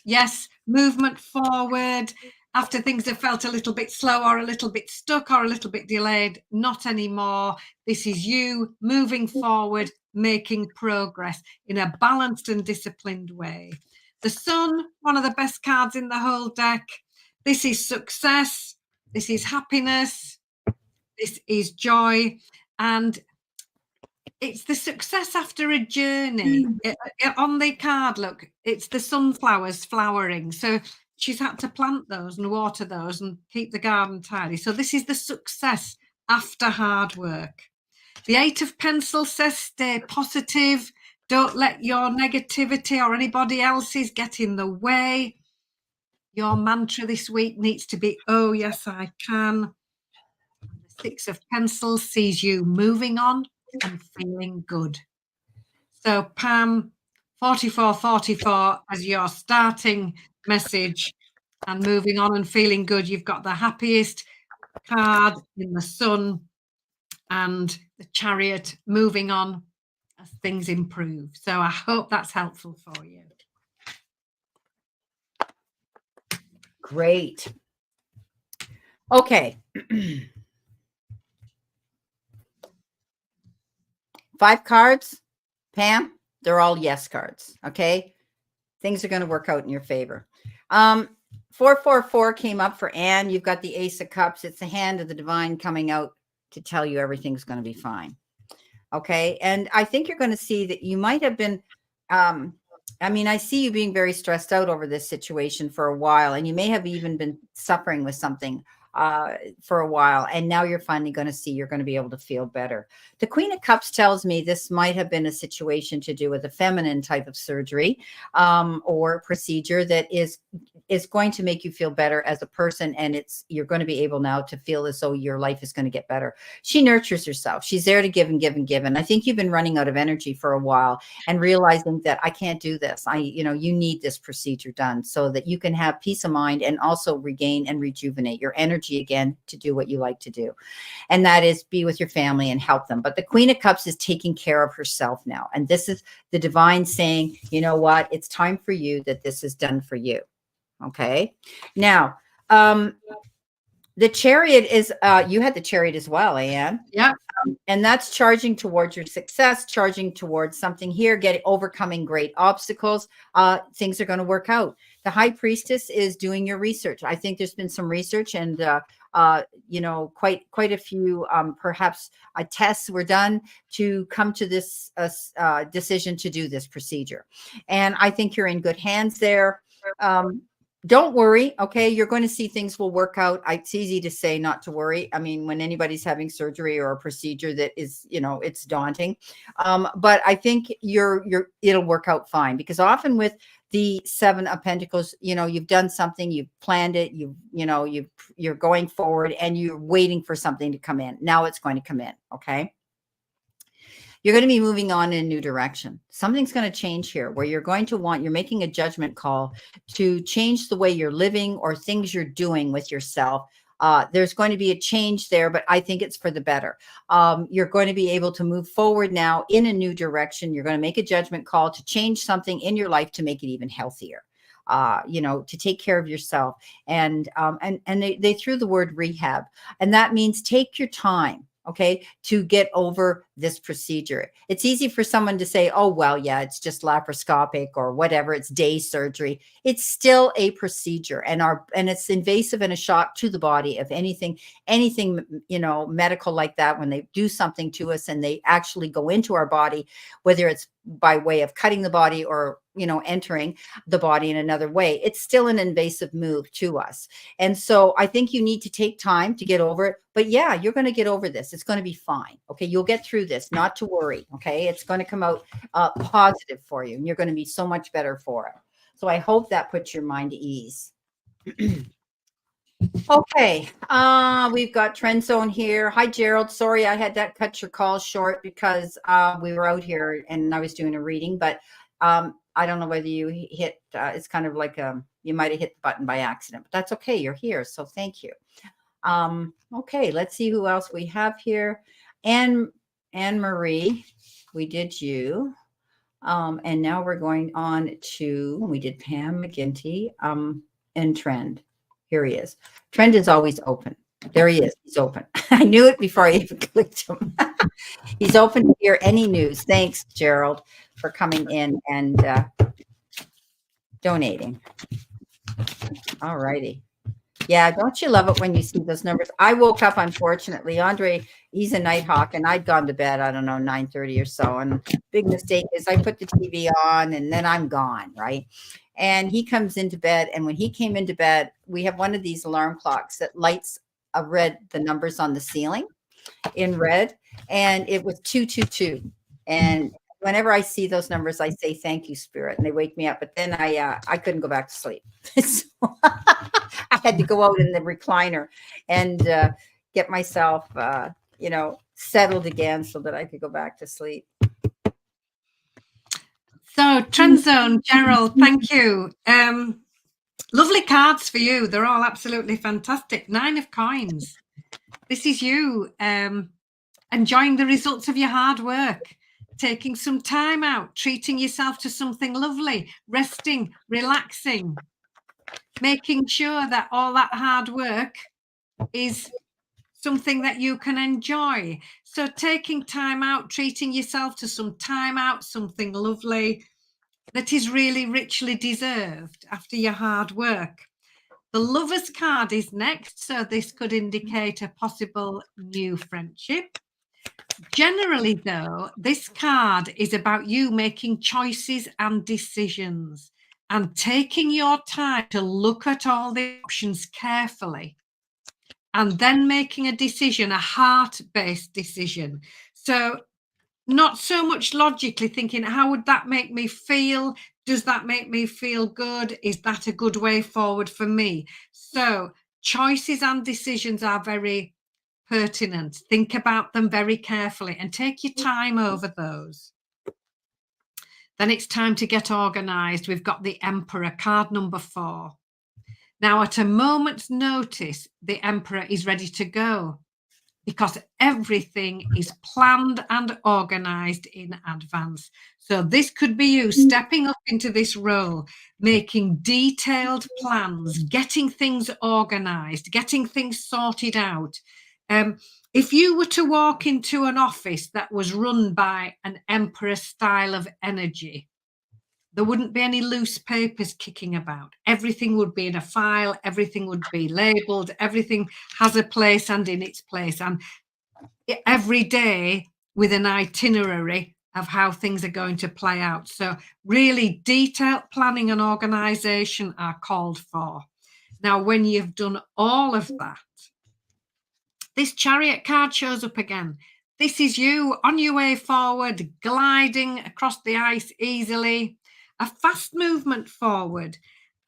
yes, movement forward after things have felt a little bit slow or a little bit stuck or a little bit delayed. Not anymore. This is you moving forward, making progress in a balanced and disciplined way. The Sun, one of the best cards in the whole deck. This is success. This is happiness. This is joy. And it's the success after a journey. On the card, look, it's the sunflowers flowering. So she's had to plant those and water those and keep the garden tidy. So this is the success after hard work. The 8 of Pencils says stay positive. Don't let your negativity or anybody else's get in the way. Your mantra this week needs to be, oh, yes, I can. The 6 of Pencils sees you moving on and feeling good. So Pam, 4444 as your starting message and moving on and feeling good. You've got the happiest card in the Sun and the Chariot moving on as things improve. So I hope that's helpful for you. Great. Okay. 5 cards, Pam, they're all yes cards. Okay. Things are going to work out in your favor. 444 came up for Anne. You've got the Ace of Cups. It's the hand of the divine coming out to tell you everything's going to be fine. Okay. And I think you're going to see that you might have been, I mean, I see you being very stressed out over this situation for a while, and you may have even been suffering with something for a while. And now you're finally going to see you're going to be able to feel better. The Queen of Cups tells me this might have been a situation to do with a feminine type of surgery or procedure that is going to make you feel better as a person. And you're going to be able now to feel as though your life is going to get better. She nurtures herself. She's there to give and give and give. And I think you've been running out of energy for a while and realizing that I can't do this. You need this procedure done so that you can have peace of mind and also regain and rejuvenate your energy again to do what you like to do. And that is be with your family and help them. But the Queen of Cups is taking care of herself now. And this is the divine saying, you know what? It's time for you that this is done for you. Okay. Now, the Chariot is, you had the Chariot as well, Anne. Yeah. And that's charging towards your success, charging towards something here, overcoming great obstacles. Things are going to work out. The High Priestess is doing your research. I think there's been some research and, quite a few, perhaps tests were done to come to this decision to do this procedure. And I think you're in good hands there. Don't worry. Okay. You're going to see things will work out. It's easy to say not to worry. I mean, when anybody's having surgery or a procedure that is, it's daunting. But I think it'll work out fine, because often with the 7 of Pentacles, you've done something, you've planned it, you're going forward and you're waiting for something to come in. Now it's going to come in. Okay. You're going to be moving on in a new direction. Something's going to change here where you're making a judgment call to change the way you're living or things you're doing with yourself. There's going to be a change there, but I think it's for the better. You're going to be able to move forward now in a new direction. You're going to make a judgment call to change something in your life to make it even healthier. To take care of yourself. And they threw the word rehab, and that means take your time. Okay, to get over this procedure. It's easy for someone to say, oh, well, yeah, it's just laparoscopic or whatever, it's day surgery. It's still a procedure, and it's invasive and a shock to the body. If anything, medical like that, when they do something to us and they actually go into our body, whether it's by way of cutting the body or, entering the body in another way, it's still an invasive move to us. And so I think you need to take time to get over it. But yeah, you're going to get over this. It's going to be fine. Okay. You'll get through this, not to worry. Okay. It's going to come out positive for you, and you're going to be so much better for it. So I hope that puts your mind at ease. Okay. We've got Trend Zone here. Hi, Gerald. Sorry, I had to cut your call short because we were out here and I was doing a reading, but I don't know whether you hit, it's kind of like you might have hit the button by accident, but that's okay. You're here. So thank you. Okay, let's see who else we have here. Anne Marie, we did you. And now we're going on to, we did Pam McGinty and Trend. Here he is. Trend is always open. There he is. He's open. I knew it before I even clicked him. He's open to hear any news. Thanks, Gerald, for coming in and donating. All righty. Yeah, don't you love it when you see those numbers? I woke up, unfortunately. Andre, he's a night hawk, and I'd gone to bed, I don't know, 9:30 or so. And big mistake is I put the TV on, and then I'm gone, right? And he comes into bed, and when he came into bed, we have one of these alarm clocks that lights the numbers on the ceiling in red, and it was 222. And whenever I see those numbers, I say, thank you, Spirit, and they wake me up. But then I couldn't go back to sleep. So I had to go out in the recliner and get myself, settled again so that I could go back to sleep. So Trend Zone, Gerald, thank you. Lovely cards for you. They're all absolutely fantastic. 9 of coins. This is you enjoying the results of your hard work, taking some time out, treating yourself to something lovely, resting, relaxing, making sure that all that hard work is something that you can enjoy. So taking time out, treating yourself to some time out, something lovely that is really richly deserved after your hard work. The Lover's card is next, so this could indicate a possible new friendship. Generally, though, this card is about you making choices and decisions and taking your time to look at all the options carefully and then making a decision, a heart-based decision. So not so much logically thinking, how would that make me feel? Does that make me feel good? Is that a good way forward for me? So choices and decisions are very pertinent. Think about them very carefully and take your time over those. Then it's time to get organized. We've got the Emperor, card number 4. Now, at a moment's notice, the Emperor is ready to go because everything is planned and organized in advance. So this could be you stepping up into this role, making detailed plans, getting things organized, getting things sorted out. If you were to walk into an office that was run by an Emperor style of energy, there wouldn't be any loose papers kicking about. Everything would be in a file. Everything would be labeled. Everything has a place and in its place. And every day with an itinerary of how things are going to play out. So really detailed planning and organization are called for. Now, when you've done all of that, this Chariot card shows up again. This is you on your way forward, gliding across the ice easily. A fast movement forward.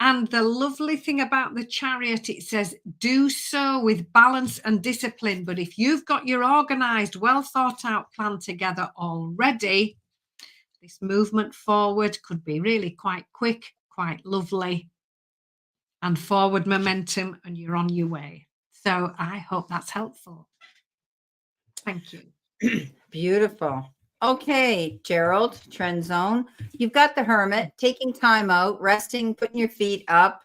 And the lovely thing about the Chariot, it says, do so with balance and discipline. But if you've got your organized, well thought out plan together already, this movement forward could be really quite quick, quite lovely, and forward momentum, and you're on your way. So I hope that's helpful. Thank you. Beautiful. Okay, Gerald, trend zone. You've got the Hermit, taking time out, resting, putting your feet up,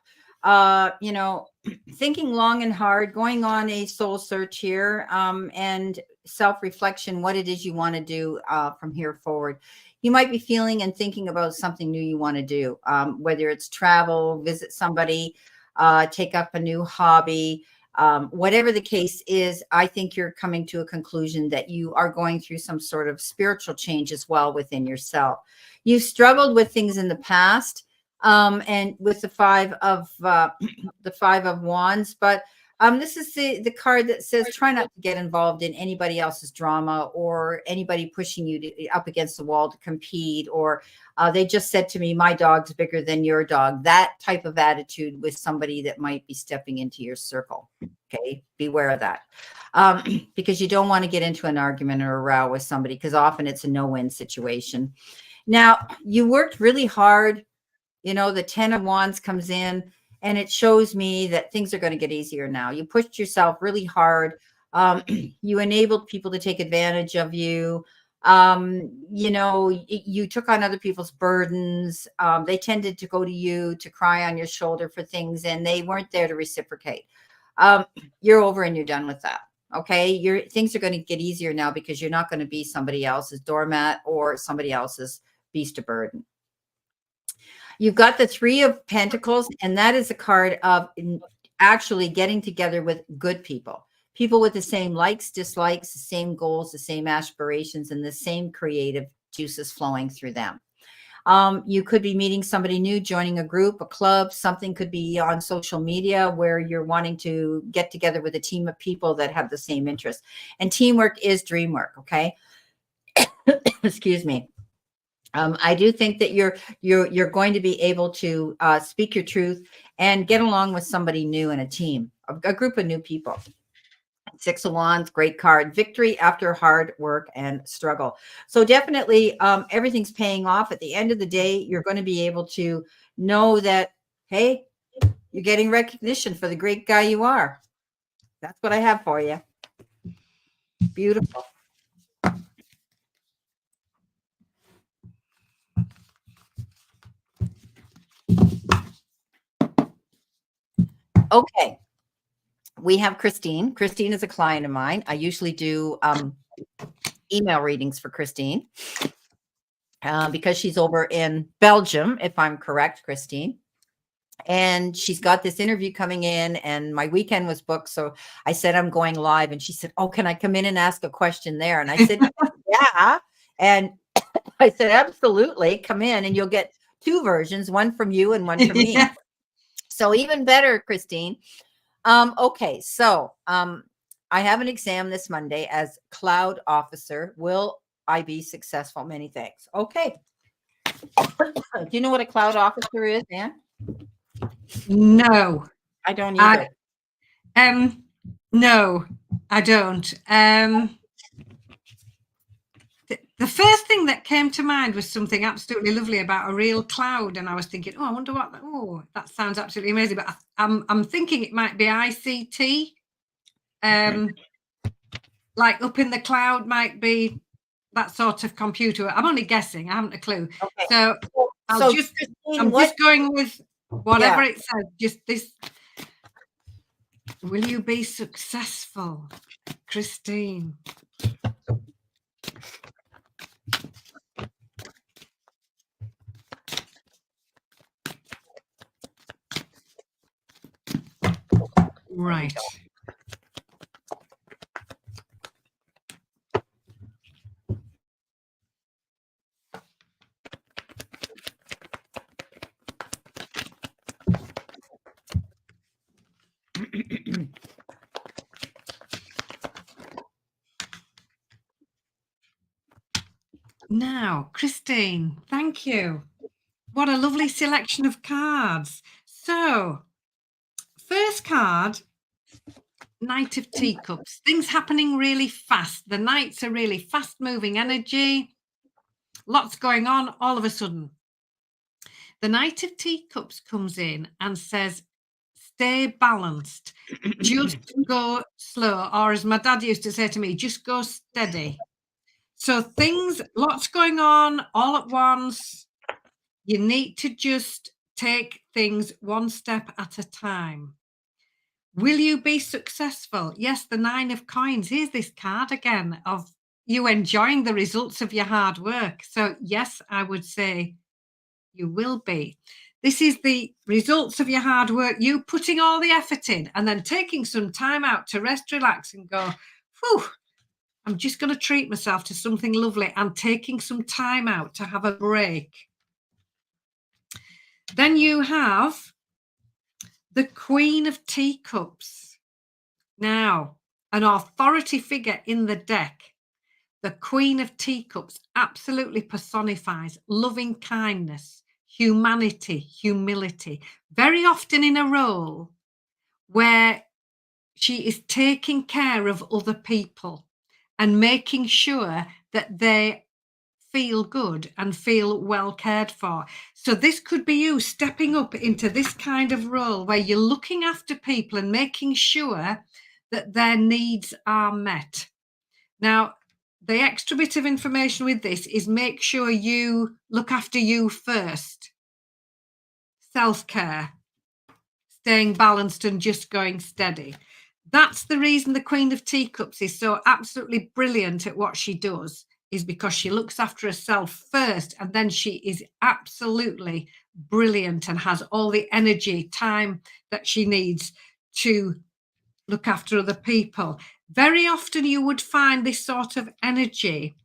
you know, thinking long and hard, going on a soul search here, and self-reflection, what it is you want to do from here forward. You might be feeling and thinking about something new you want to do, whether it's travel, visit somebody, take up a new hobby, whatever the case is. I think you're coming to a conclusion that you are going through some sort of spiritual change as well within yourself. You've struggled with things in the past, and with the five of wands, but this is the card that says try not to get involved in anybody else's drama or anybody pushing you up against the wall to compete, or they just said to me, my dog's bigger than your dog. That type of attitude with somebody that might be stepping into your circle. Okay, beware of that, because you don't want to get into an argument or a row with somebody, because often it's a no-win situation. Now, you worked really hard. You know, the 10 of Wands comes in, and it shows me that things are going to get easier now. You pushed yourself really hard. You enabled people to take advantage of you. You know, you took on other people's burdens. They tended to go to you to cry on your shoulder for things, and they weren't there to reciprocate. You're over and you're done with that. Okay. Things are going to get easier now, because you're not going to be somebody else's doormat or somebody else's beast of burden. You've got the 3 of Pentacles, and that is a card of actually getting together with good people, people with the same likes, dislikes, the same goals, the same aspirations, and the same creative juices flowing through them. You could be meeting somebody new, joining a group, a club. Something could be on social media where you're wanting to get together with a team of people that have the same interests. And teamwork is dream work. Okay. Excuse me. I do think that you're going to be able to speak your truth and get along with somebody new in a team, a group of new people. 6 of Wands, great card. Victory after hard work and struggle. So definitely everything's paying off. At the end of the day, you're going to be able to know that, hey, you're getting recognition for the great guy you are. That's what I have for you. Beautiful. Okay. We have Christine. Christine is a client of mine. I usually do email readings for Christine because she's over in Belgium, if I'm correct, Christine. And she's got this interview coming in, and my weekend was booked. So I said, I'm going live. And she said, oh, can I come in and ask a question there? And I said, yeah. And I said, absolutely, come in, and you'll get 2 versions, one from you and one from me. Yeah. So even better, Christine. Okay, so I have an exam this Monday as cloud officer. Will I be successful? Many thanks. Okay. Do you know what a cloud officer is, Anne? No, I don't either. No, I don't. The first thing that came to mind was something absolutely lovely about a real cloud, and I was thinking, oh, I wonder what. Oh, that sounds absolutely amazing. But I'm thinking it might be ICT. Like up in the cloud might be that sort of computer. I'm only guessing. I haven't a clue. Okay. So Christine, I'm just going with whatever it says. Just this. Will you be successful, Christine? Right. Now, Christine, thank you. What a lovely selection of cards. So, first card, Knight of Teacups. Things happening really fast. The Knights are really fast-moving energy. Lots going on all of a sudden. The Knight of Teacups comes in and says, stay balanced. Just go slow. Or as my dad used to say to me, just go steady. So things, lots going on all at once. You need to just take things one step at a time. Will you be successful? Yes, the 9 of coins. Here's this card again of you enjoying the results of your hard work. So yes, I would say you will be. This is the results of your hard work, you putting all the effort in and then taking some time out to rest, relax and go, whew, I'm just going to treat myself to something lovely and taking some time out to have a break. Then you have the Queen of Teacups. Now, an authority figure in the deck. The Queen of Teacups absolutely personifies loving kindness, humanity, humility, very often in a role where she is taking care of other people and making sure that they feel good and feel well cared for. So this could be you stepping up into this kind of role where you're looking after people and making sure that their needs are met. Now, the extra bit of information with this is make sure you look after you first. Self-care, staying balanced and just going steady. That's the reason the Queen of Teacups is so absolutely brilliant at what she does, is because she looks after herself first, and then she is absolutely brilliant and has all the energy, time that she needs to look after other people. Very often you would find this sort of energy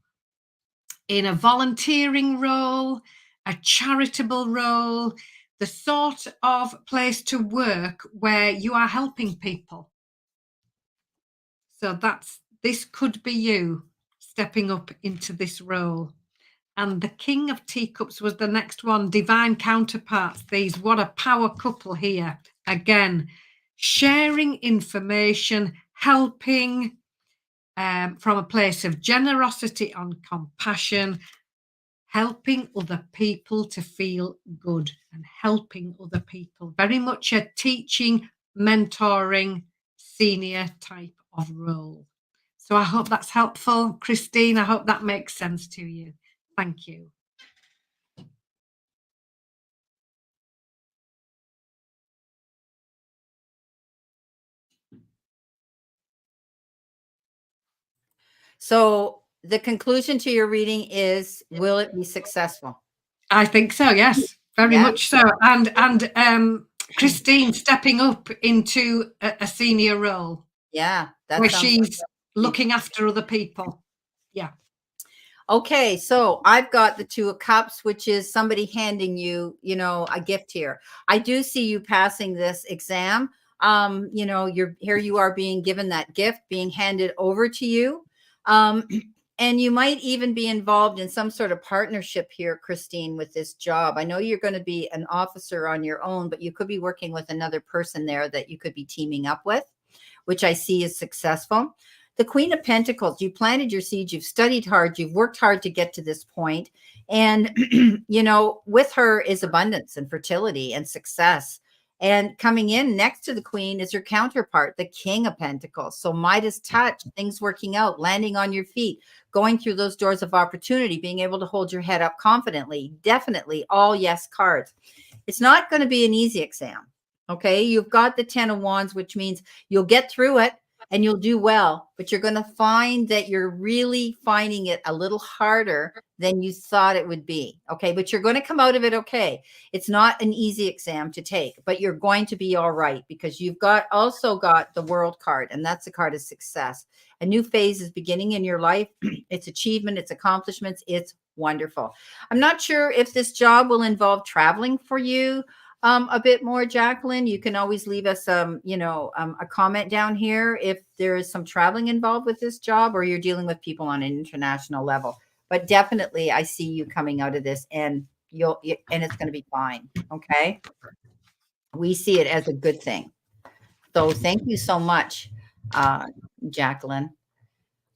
in a volunteering role, a charitable role, the sort of place to work where you are helping people. So this could be you stepping up into this role. And the King of Teacups was the next one, divine counterparts. These, what a power couple here. Again, sharing information, helping from a place of generosity and compassion, helping other people to feel good and helping other people. Very much a teaching, mentoring, senior type of role. So I hope that's helpful, Christine. I hope that makes sense to you. Thank you. So the conclusion to your reading is, will it be successful? I think so, yes, very much so. And Christine stepping up into a senior role. Yeah, that where sounds she's looking after other people. Yeah. Okay, so I've got the 2 of Cups, which is somebody handing you, a gift here. I do see you passing this exam. You are being given that gift, being handed over to you. And you might even be involved in some sort of partnership here, Christine, with this job. I know you're going to be an officer on your own, but you could be working with another person there that you could be teaming up with, which I see is successful. The Queen of Pentacles, you planted your seeds, you've studied hard, you've worked hard to get to this point. And, with her is abundance and fertility and success. And coming in next to the Queen is your counterpart, the King of Pentacles. So Midas touch, things working out, landing on your feet, going through those doors of opportunity, being able to hold your head up confidently. Definitely all yes cards. It's not going to be an easy exam. Okay, you've got the 10 of Wands, which means you'll get through it and you'll do well, but you're going to find that you're really finding it a little harder than you thought it would be. Okay, but you're going to come out of it okay. It's not an easy exam to take, but you're going to be all right because you've also got the World card, and that's a card of success. A new phase is beginning in your life. It's achievement, it's accomplishments, it's wonderful. I'm not sure if this job will involve traveling for you. A bit more, Jacqueline. You can always leave us a comment down here if there is some traveling involved with this job or you're dealing with people on an international level. But definitely I see you coming out of this and it's going to be fine. Okay. we see it as a good thing. So thank you so much, Jacqueline.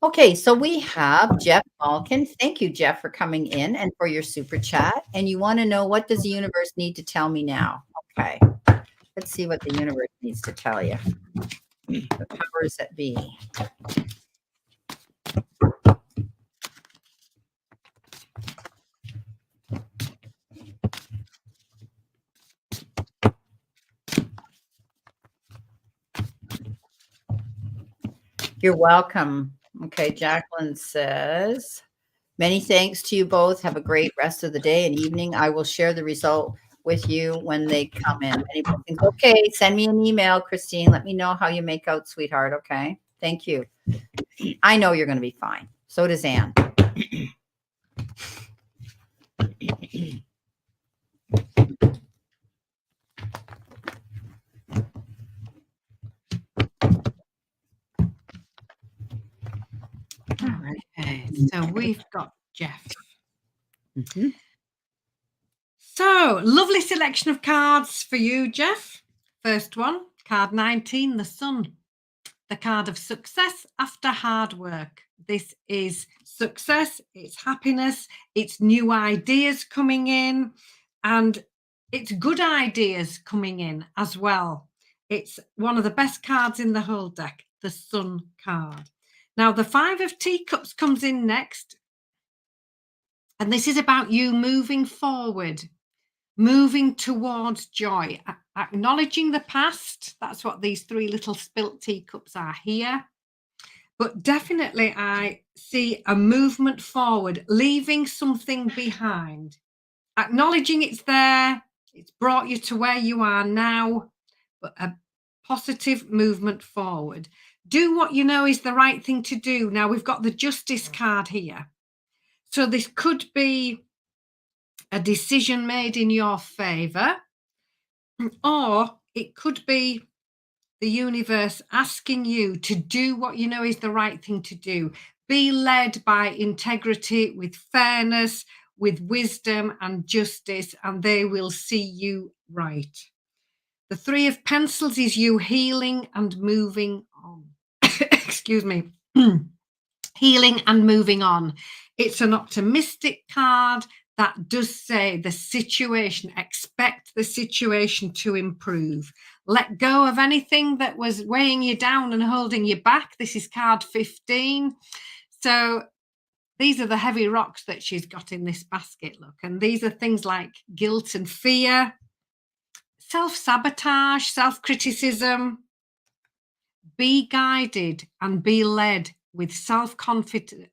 Okay, so we have Jeff Malkin. Thank you, Jeff, for coming in and for your super chat. And you want to know, what does the universe need to tell me now? Okay, let's see what the universe needs to tell you. The powers that be. You're welcome. Okay, Jacqueline says, many thanks to you both. Have a great rest of the day and evening. I will share the result with you when they come in. Okay, send me an email, Christine. Let me know how you make out, sweetheart. Okay, thank you. I know you're going to be fine. So does Anne. Okay, so we've got Jeff. So, lovely selection of cards for you, Jeff. First one, card 19, the Sun. The card of success after hard work. This is success, it's happiness, it's new ideas coming in, and it's good ideas coming in as well. It's one of the best cards in the whole deck, the Sun card. Now, the Five of Teacups comes in next, and this is about you moving forward, moving towards joy, acknowledging the past. That's what these three little spilt teacups are here. But definitely I see a movement forward, leaving something behind, acknowledging it's there, it's brought you to where you are now, but a positive movement forward. Do what you know is the right thing to do. Now we've got the Justice card here. So this could be a decision made in your favor, or it could be the universe asking you to do what you know is the right thing to do. Be led by integrity, with fairness, with wisdom and justice, and they will see you right. The Three of Pentacles is you healing and moving on. Excuse me. Healing and moving on. It's an optimistic card that does say the situation, expect the situation to improve. Let go of anything that was weighing you down and holding you back. This is card 15. So these are the heavy rocks that she's got in this basket, look. And these are things like guilt and fear, self-sabotage, self-criticism. Be guided and be led with self-confidence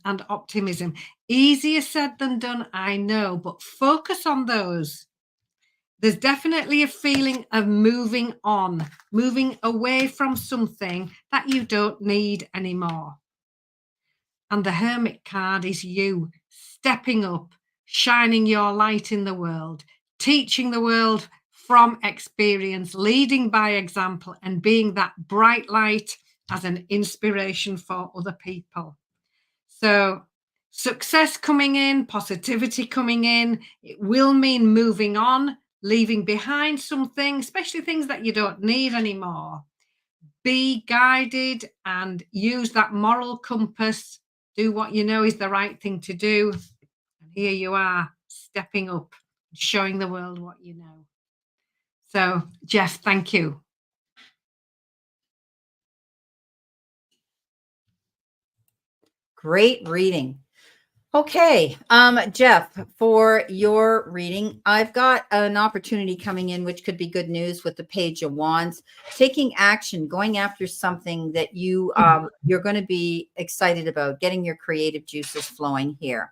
and optimism. Easier said than done, I know, but focus on those. There's definitely a feeling of moving on, moving away from something that you don't need anymore. And the Hermit card is you stepping up, shining your light in the world, teaching the world from experience, leading by example, and being that bright light as an inspiration for other people. So success coming in, positivity coming in. It will mean moving on, leaving behind something, especially things that you don't need anymore. Be guided and use that moral compass. Do what you know is the right thing to do. And here you are, stepping up, showing the world what you know. So, Jeff, thank you. Great reading. Okay, Jeff, for your reading, I've got an opportunity coming in, which could be good news with the Page of Wands. Taking action, going after something that you're going to be excited about, getting your creative juices flowing here.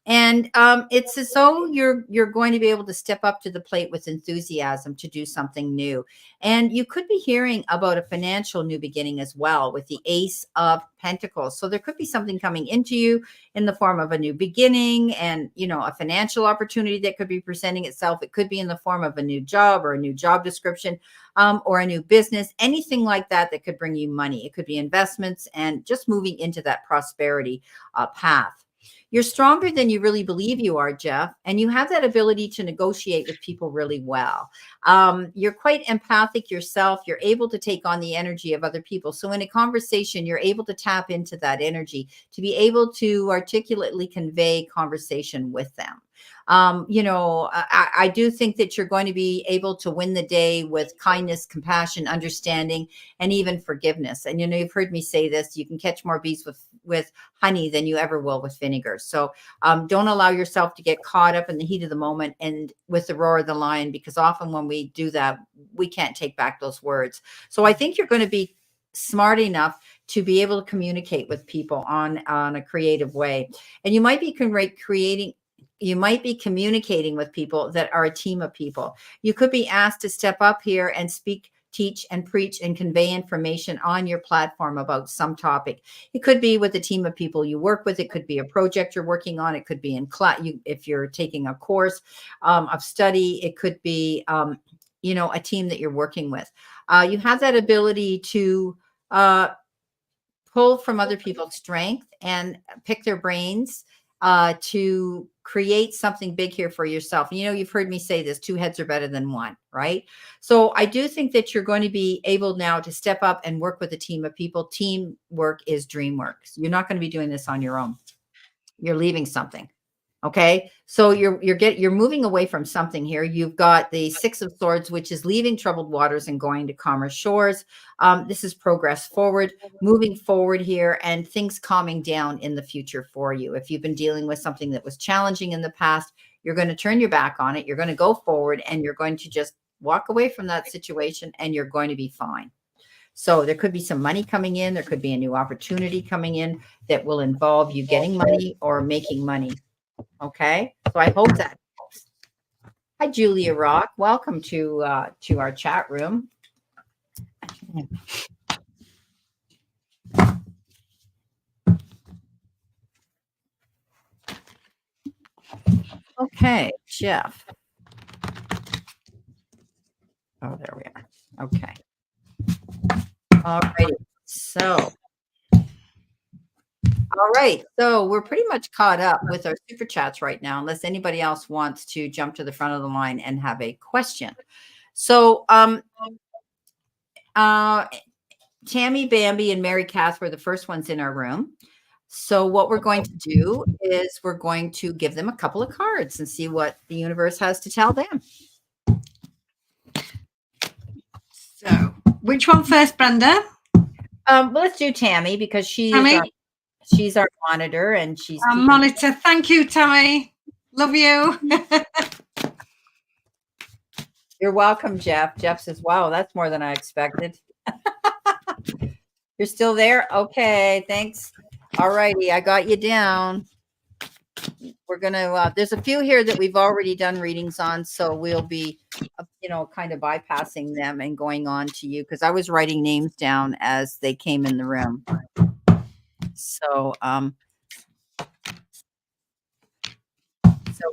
And it's as though you're going to be able to step up to the plate with enthusiasm to do something new. And you could be hearing about a financial new beginning as well with the Ace of Pentacles. So there could be something coming into you in the form of a new beginning and, you know, a financial opportunity that could be presenting itself. It could be in the form of a new job or a new job description or a new business, anything like that that could bring you money. It could be investments and just moving into that prosperity path. You're stronger than you really believe you are, Jeff, and you have that ability to negotiate with people really well. You're quite empathic yourself. You're able to take on the energy of other people. So in a conversation, you're able to tap into that energy to be able to articulately convey conversation with them. I do think that you're going to be able to win the day with kindness, compassion, understanding, and even forgiveness. And you've heard me say this: you can catch more bees with honey than you ever will with vinegar. So don't allow yourself to get caught up in the heat of the moment and with the roar of the lion, because often when we do that, we can't take back those words. So I think you're going to be smart enough to be able to communicate with people on a creative way, and you might be communicating with people that are a team of people. You could be asked to step up here and speak, teach, and preach and convey information on your platform about some topic. It could be with a team of people you work with. It could be a project you're working on. It could be in class, if you're taking a course of study. It could be, a team that you're working with. You have that ability to pull from other people's strength and pick their brains to create something big here for yourself. And, you've heard me say this: 2 heads are better than 1, right? So I do think that you're going to be able now to step up and work with a team of people. Teamwork is dream work. You're not going to be doing this on your own. You're leaving something. Okay. So you're moving away from something here. You've got the 6 of Swords, which is leaving troubled waters and going to calmer shores. This is progress forward, moving forward here, and things calming down in the future for you. If you've been dealing with something that was challenging in the past, you're going to turn your back on it. You're going to go forward, and you're going to just walk away from that situation, and you're going to be fine. So there could be some money coming in. There could be a new opportunity coming in that will involve you getting money or making money. Okay, so I hope that helps. Hi, Julia Rock. Welcome to our chat room. Okay, Jeff. Oh, there we are. Okay. All right. All right. So we're pretty much caught up with our super chats right now, unless anybody else wants to jump to the front of the line and have a question. So Tammy, Bambi, and Mary Cass were the first ones in our room. So what we're going to do is we're going to give them a couple of cards and see what the universe has to tell them. So which one first, Brenda? Well, let's do Tammy, because she's our monitor, and she's our monitor. Thank you, Tammy. Love you. You're welcome, Jeff. Jeff says, wow, that's more than I expected. You're still there? Okay, thanks. All righty, I got you down. We're going to, there's a few here that we've already done readings on, so we'll be, kind of bypassing them and going on to you, because I was writing names down as they came in the room. So,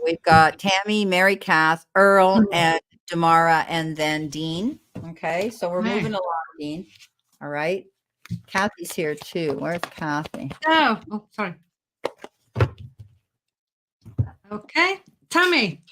we've got Tammy, Mary Cass, Earl, and Damara, and then Dean. Okay, so we're moving along, Dean. All right. Kathy's here too. Where's Kathy? Oh, sorry. Okay, Tammy.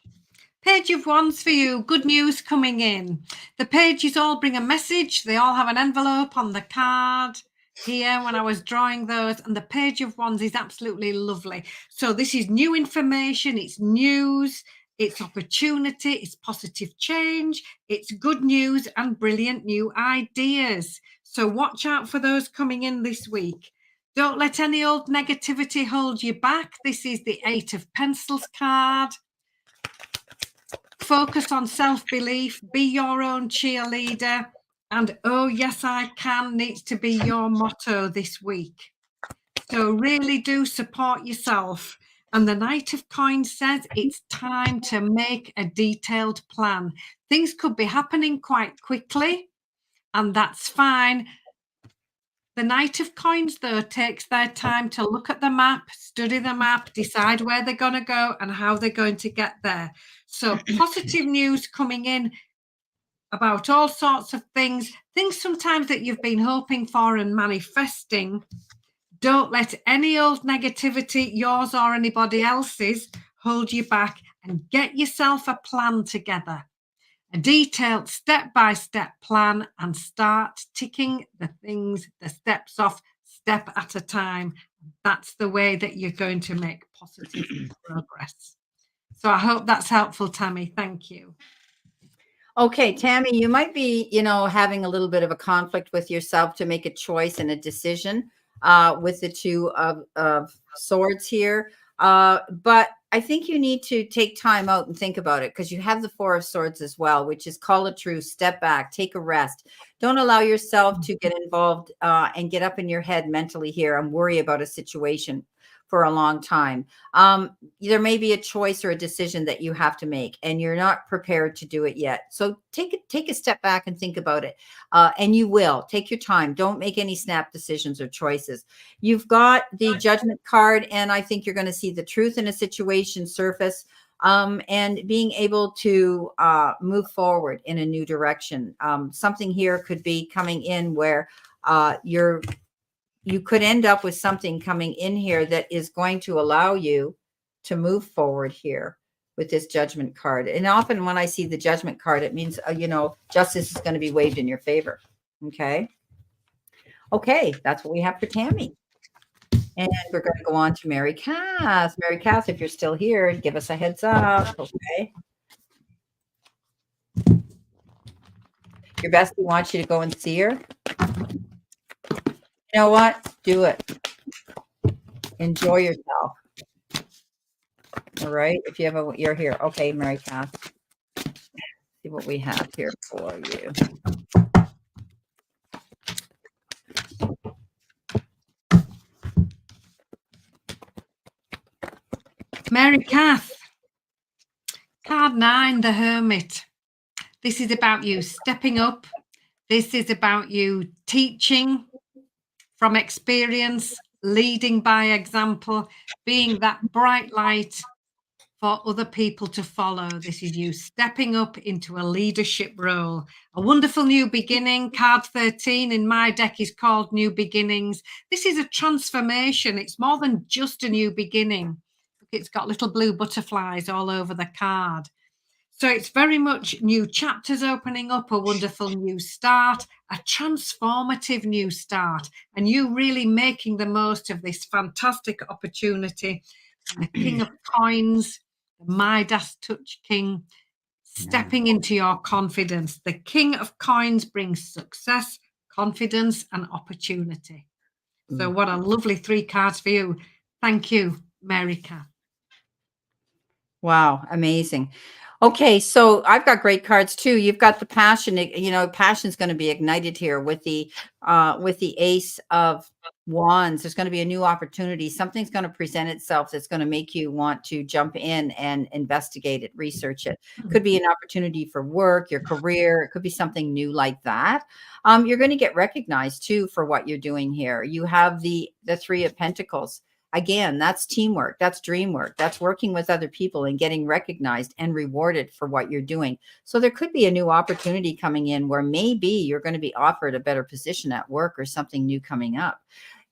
Page of Wands for you. Good news coming in. The pages all bring a message. They all have an envelope on the card here when I was drawing those, and the Page of Wands is absolutely lovely. So this is new information, it's news, it's opportunity, it's positive change, it's good news and brilliant new ideas. So watch out for those coming in this week. Don't let any old negativity hold you back. This is the 8 of Pencils card. Focus on self-belief, be your own cheerleader, and oh yes I can needs to be your motto this week. So really do support yourself. And the Knight of Coins says it's time to make a detailed plan. Things could be happening quite quickly, and that's fine. The Knight of Coins, though, takes their time to look at the map, study the map, decide where they're going to go and how they're going to get there. So positive news coming in about all sorts of things sometimes that you've been hoping for and manifesting. Don't let any old negativity, yours or anybody else's, hold you back, and get yourself a plan together. A detailed step-by-step plan, and start ticking the steps off step at a time. That's the way that you're going to make positive progress. So I hope that's helpful, Tammy. Thank you. Okay, Tammy, you might be, having a little bit of a conflict with yourself to make a choice and a decision with the Two of Swords here. But I think you need to take time out and think about it, because you have the Four of Swords as well, which is call a truce, step back, take a rest. Don't allow yourself to get involved and get up in your head mentally here and worry about a situation for a long time. There may be a choice or a decision that you have to make, and you're not prepared to do it yet. So take a step back and think about it. And you will take your time. Don't make any snap decisions or choices. You've got the Judgment card, and I think you're going to see the truth in a situation surface, and being able to move forward in a new direction. Something here could be coming in where you could end up with something coming in here that is going to allow you to move forward here with this Judgment card. And often when I see the Judgment card, it means, justice is going to be waved in your favor. Okay. That's what we have for Tammy. And we're going to go on to Mary Cass. Mary Cass, if you're still here, give us a heads up. Okay. Your bestie wants you to go and see her. You know what? Do it. Enjoy yourself. All right. If you have you're here. Okay, Mary Cass. See what we have here for you. Mary Cass. Card 9, the Hermit. This is about you stepping up. This is about you teaching from experience, leading by example, being that bright light for other people to follow. This is you stepping up into a leadership role. A wonderful new beginning. Card 13 in my deck is called New Beginnings. This is a transformation. It's more than just a new beginning. It's got little blue butterflies all over the card. So it's very much new chapters opening up, a wonderful new start, a transformative new start, and you really making the most of this fantastic opportunity. And the King of Coins, the Midas Touch King, stepping into your confidence. The King of Coins brings success, confidence, and opportunity. So what a lovely 3 cards for you. Thank you, Mary Cass. Wow, amazing. Okay, so I've got great cards too. You've got the passion. Passion's going to be ignited here with the Ace of Wands. There's going to be a new opportunity. Something's going to present itself that's going to make you want to jump in and investigate it, research it. Could be an opportunity for work, your career. It could be something new like that. You're going to get recognized too for what you're doing here. You have the 3 of Pentacles. Again, that's teamwork, that's dream work, that's working with other people and getting recognized and rewarded for what you're doing. So there could be a new opportunity coming in where maybe you're going to be offered a better position at work or something new coming up.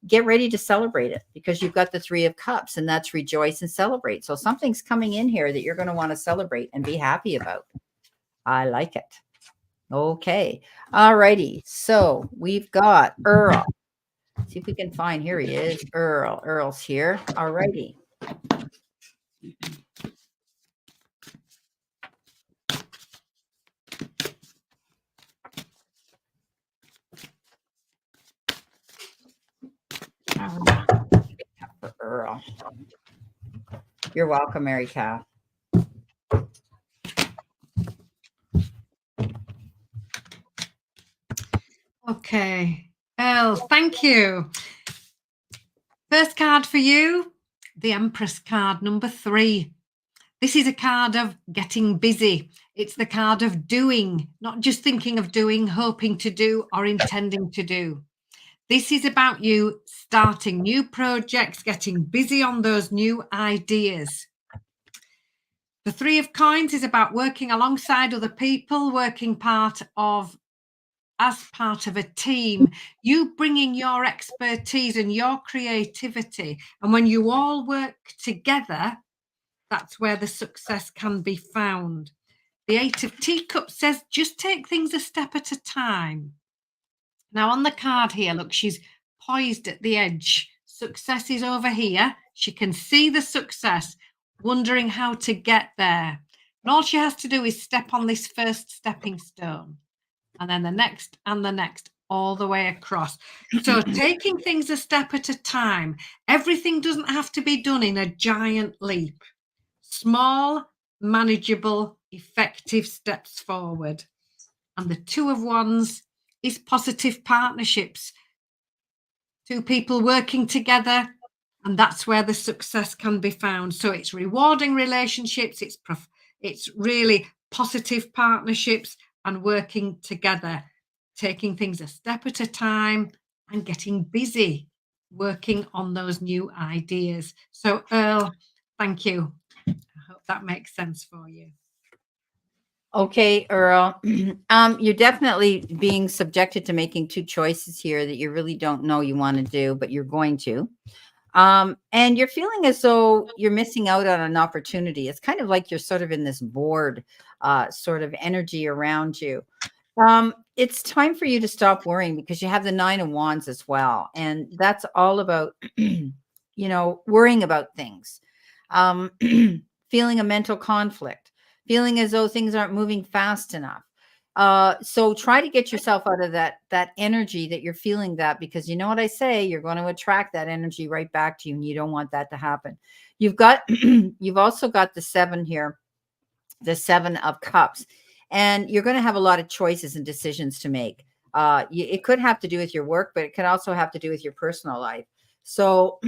Get ready to celebrate it, because you've got the 3 of Cups, and that's rejoice and celebrate. So something's coming in here that you're going to want to celebrate and be happy about. I like it. Okay. All righty. So we've got Earl. See if we can find, here he is, Earl. Earl's here. All righty. For Earl. You're welcome, Mary Cass. Okay. Earl, thank you. First card for you, the Empress card, number 3. This is a card of getting busy. It's the card of doing, not just thinking of doing, hoping to do, or intending to do. This is about you starting new projects, getting busy on those new ideas. The 3 of Coins is about working alongside other people, working part of as part of a team, you bringing your expertise and your creativity. And when you all work together, that's where the success can be found. The 8 of Teacups says, just take things a step at a time. Now on the card here, look, she's poised at the edge. Success is over here. She can see the success, wondering how to get there. And all she has to do is step on this first stepping stone, and then the next and the next, all the way across. So taking things a step at a time. Everything doesn't have to be done in a giant leap. Small, manageable, effective steps forward. And the 2 of Wands is positive partnerships. 2 people working together, and that's where the success can be found. So it's rewarding relationships, it's really positive partnerships and working together, taking things a step at a time and getting busy working on those new ideas. So Earl, thank you. I hope that makes sense for you. Okay, Earl. You're definitely being subjected to making 2 choices here that you really don't know you want to do, but you're going to. And you're feeling as though you're missing out on an opportunity. It's kind of like you're sort of in this bored sort of energy around you. It's time for you to stop worrying because you have the 9 of Wands as well. And that's all about, worrying about things, feeling a mental conflict, feeling as though things aren't moving fast enough. So try to get yourself out of that energy that you're feeling that, because you know what I say, you're going to attract that energy right back to you, and you don't want that to happen. You've also got the 7 here, the 7 of Cups, and you're going to have a lot of choices and decisions to make. It could have to do with your work, but it could also have to do with your personal life. So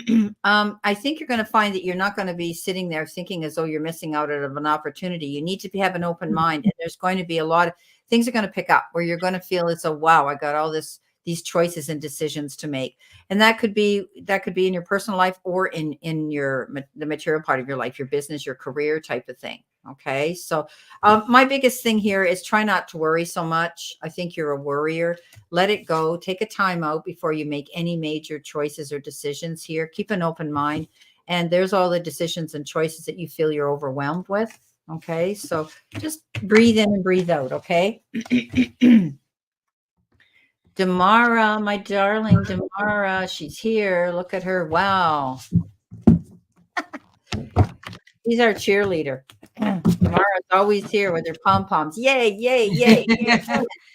I think you're going to find that you're not going to be sitting there thinking as though you're missing out on an opportunity. You need to have an open mind, and there's going to be a lot of things are going to pick up where you're going to feel it's a wow, I got all these choices and decisions to make. And that could be in your personal life or in the material part of your life, your business, your career type of thing. Okay. So my biggest thing here is try not to worry so much. I think you're a worrier. Let it go. Take a time out before you make any major choices or decisions here. Keep an open mind. And there's all the decisions and choices that you feel you're overwhelmed with. Okay. So just breathe in and breathe out. Okay. Damara, my darling Damara, she's here. Look at her. Wow. She's our cheerleader. Tamara's always here with her pom-poms. Yay, yay, yay.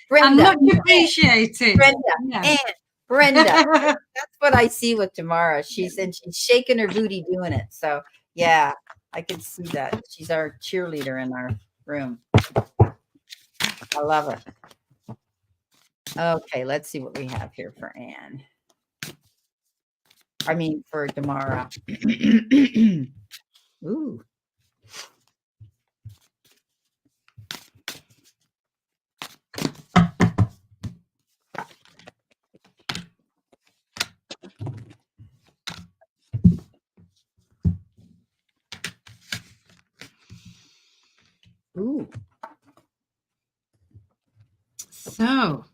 Brenda. I'm much appreciated. Brenda. Yeah. And Brenda. That's what I see with Tamara. She's shaking her booty doing it. So yeah, I can see that. She's our cheerleader in our room. I love her. Okay, let's see what we have here for Anne. I mean, for Damara. Ooh. Ooh. So,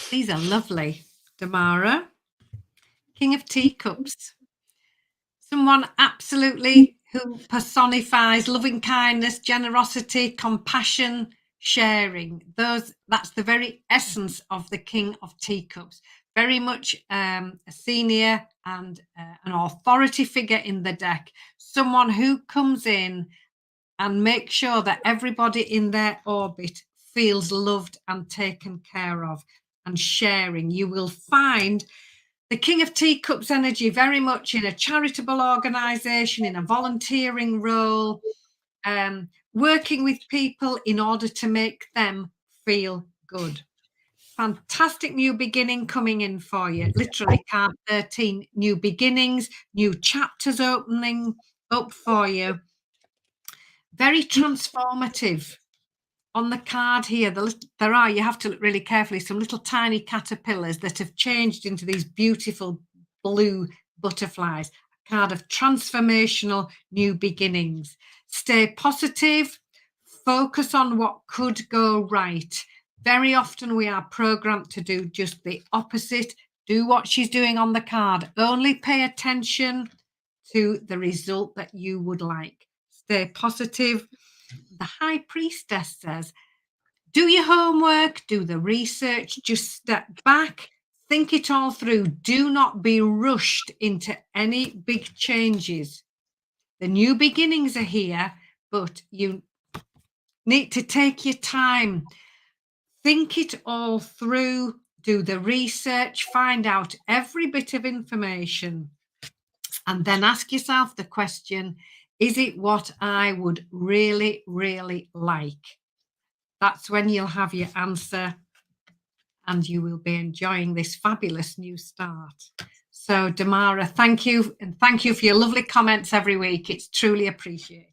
these are lovely. Damara, King of Teacups. Someone absolutely who personifies loving kindness, generosity, compassion, sharing. That's the very essence of the King of Teacups. Very much a senior and an authority figure in the deck. Someone who comes in and makes sure that everybody in their orbit feels loved and taken care of, and sharing. You will find the King of Teacups energy very much in a charitable organisation, in a volunteering role, working with people in order to make them feel good. Fantastic new beginning coming in for you. Literally card 13, new beginnings, new chapters opening up for you. Very transformative. On the card here, you have to look really carefully, some little tiny caterpillars that have changed into these beautiful blue butterflies. A card of transformational new beginnings. Stay positive, focus on what could go right. Very often we are programmed to do just the opposite. Do what she's doing on the card. Only pay attention to the result that you would like. Stay positive. The High Priestess says, do your homework, do the research, just step back, think it all through. Do not be rushed into any big changes. The new beginnings are here, but you need to take your time. Think it all through, do the research, find out every bit of information, and then ask yourself the question, is it what I would really, really like? That's when you'll have your answer and you will be enjoying this fabulous new start. So, Damara, thank you. And thank you for your lovely comments every week. It's truly appreciated.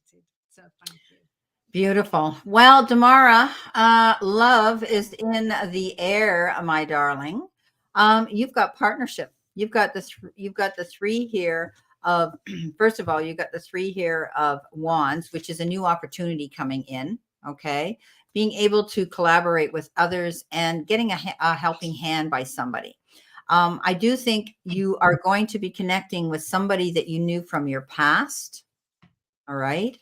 So, thank you. Beautiful. Well, Damara, love is in the air, my darling. You've got partnership. You've got the three here of, first of all, you've got the three here of wands, which is a new opportunity coming in. Okay. Being able to collaborate with others and getting a helping hand by somebody. I do think you are going to be connecting with somebody that you knew from your past. All right.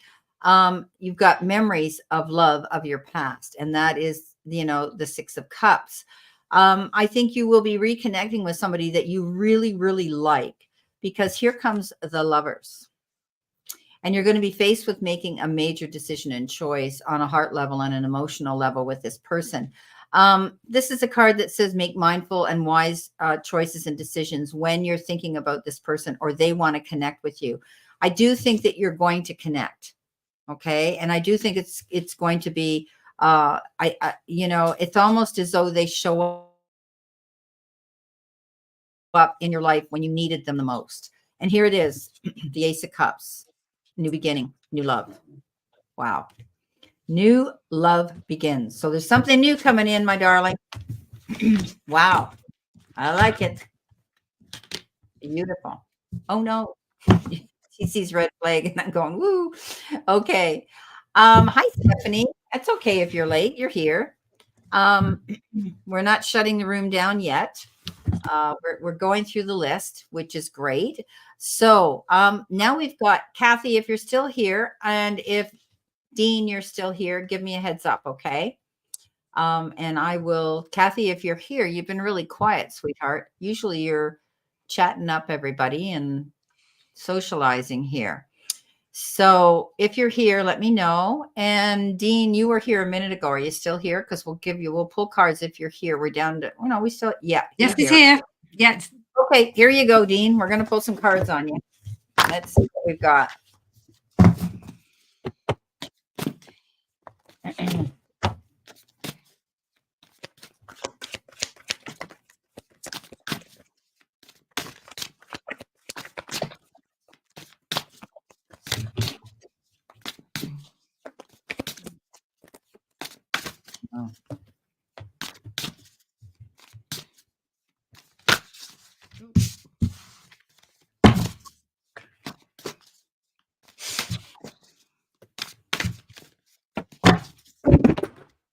You've got memories of love of your past, and that is, the Six of Cups. I think you will be reconnecting with somebody that you really, really like, because here comes the Lovers. And you're going to be faced with making a major decision and choice on a heart level and an emotional level with this person. This is a card that says make mindful and wise choices and decisions when you're thinking about this person or they want to connect with you. I do think that you're going to connect. Okay. And I do think it's going to be, it's almost as though they show up in your life when you needed them the most. And here it is, the Ace of Cups. New beginning, new love. Wow. New love begins. So there's something new coming in, my darling. Wow. I like it. Beautiful. Oh, no. She sees red flag and I'm going, woo. Okay. Hi, Stephanie. It's okay if you're late. You're here. We're not shutting the room down yet. We're going through the list, which is great. So now we've got Kathy, if you're still here, and if Dean, you're still here, give me a heads up, okay? And I will, Kathy, if you're here, you've been really quiet, sweetheart. Usually you're chatting up everybody and socializing here. So if you're here, let me know. And Dean, you were here a minute ago. Are you still here? Because we'll pull cards if you're here. We're down to, we still, yeah. Yes, he's here. Yes. Okay, here you go, Dean. We're going to pull some cards on you. Let's see what we've got. Oh.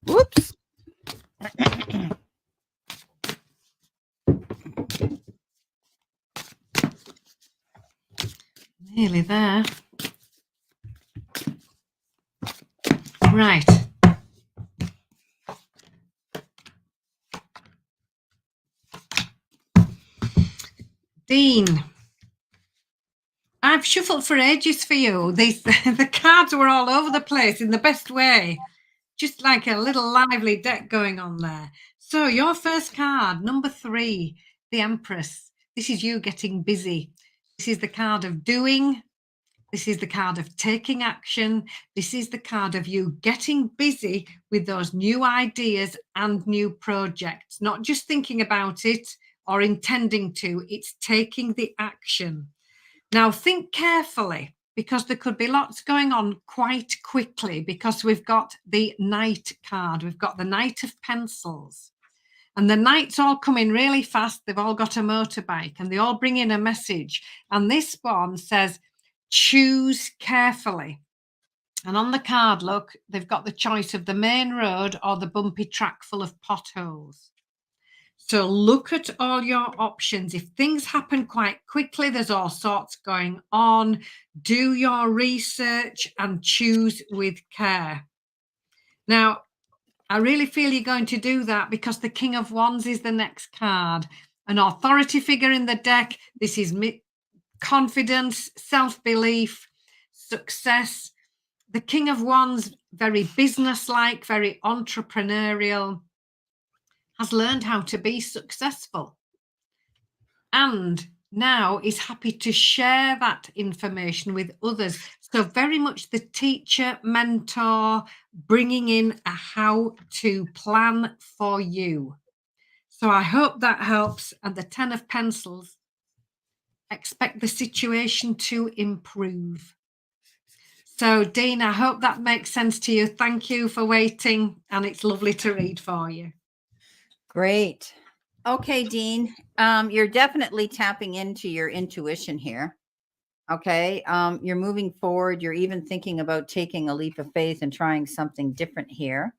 Whoops. Nearly there. Right. Dean, I've shuffled for ages for you. The cards were all over the place in the best way. Just like a little lively deck going on there. So your first card, number 3, the Empress. This is you getting busy. This is the card of doing. This is the card of taking action. This is the card of you getting busy with those new ideas and new projects, not just thinking about it or intending to, it's taking the action. Now think carefully, because there could be lots going on quite quickly, because we've got the Knight card. We've got the Knight of Pencils. And the Knights all come in really fast. They've all got a motorbike and they all bring in a message. And this one says, choose carefully. And on the card, look, they've got the choice of the main road or the bumpy track full of potholes. So look at all your options. If things happen quite quickly, there's all sorts going on. Do your research and choose with care. Now, I really feel you're going to do that because the King of Wands is the next card. An authority figure in the deck. This is confidence, self-belief, success. The King of Wands, very businesslike, very entrepreneurial, has learned how to be successful and now is happy to share that information with others. So very much the teacher, mentor, bringing in a how-to plan for you. So I hope that helps. And the 10 of Pencils, expect the situation to improve. So Dean, I hope that makes sense to you. Thank you for waiting, and it's lovely to read for you. Great. Okay, Dean, you're definitely tapping into your intuition here. Okay. You're moving forward. You're even thinking about taking a leap of faith and trying something different here.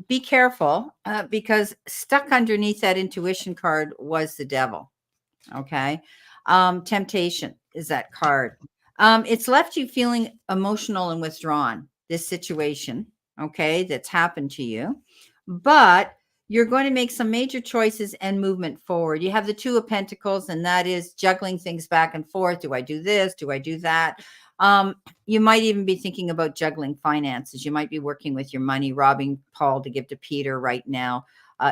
Be careful because stuck underneath that intuition card was the devil. Okay. Temptation is that card. It's left you feeling emotional and withdrawn, this situation, okay, that's happened to you. But you're going to make some major choices and movement forward. You have the 2 of Pentacles, and that is juggling things back and forth. Do I do this? Do I do that? You might even be thinking about juggling finances. You might be working with your money, robbing Paul to give to Peter right now.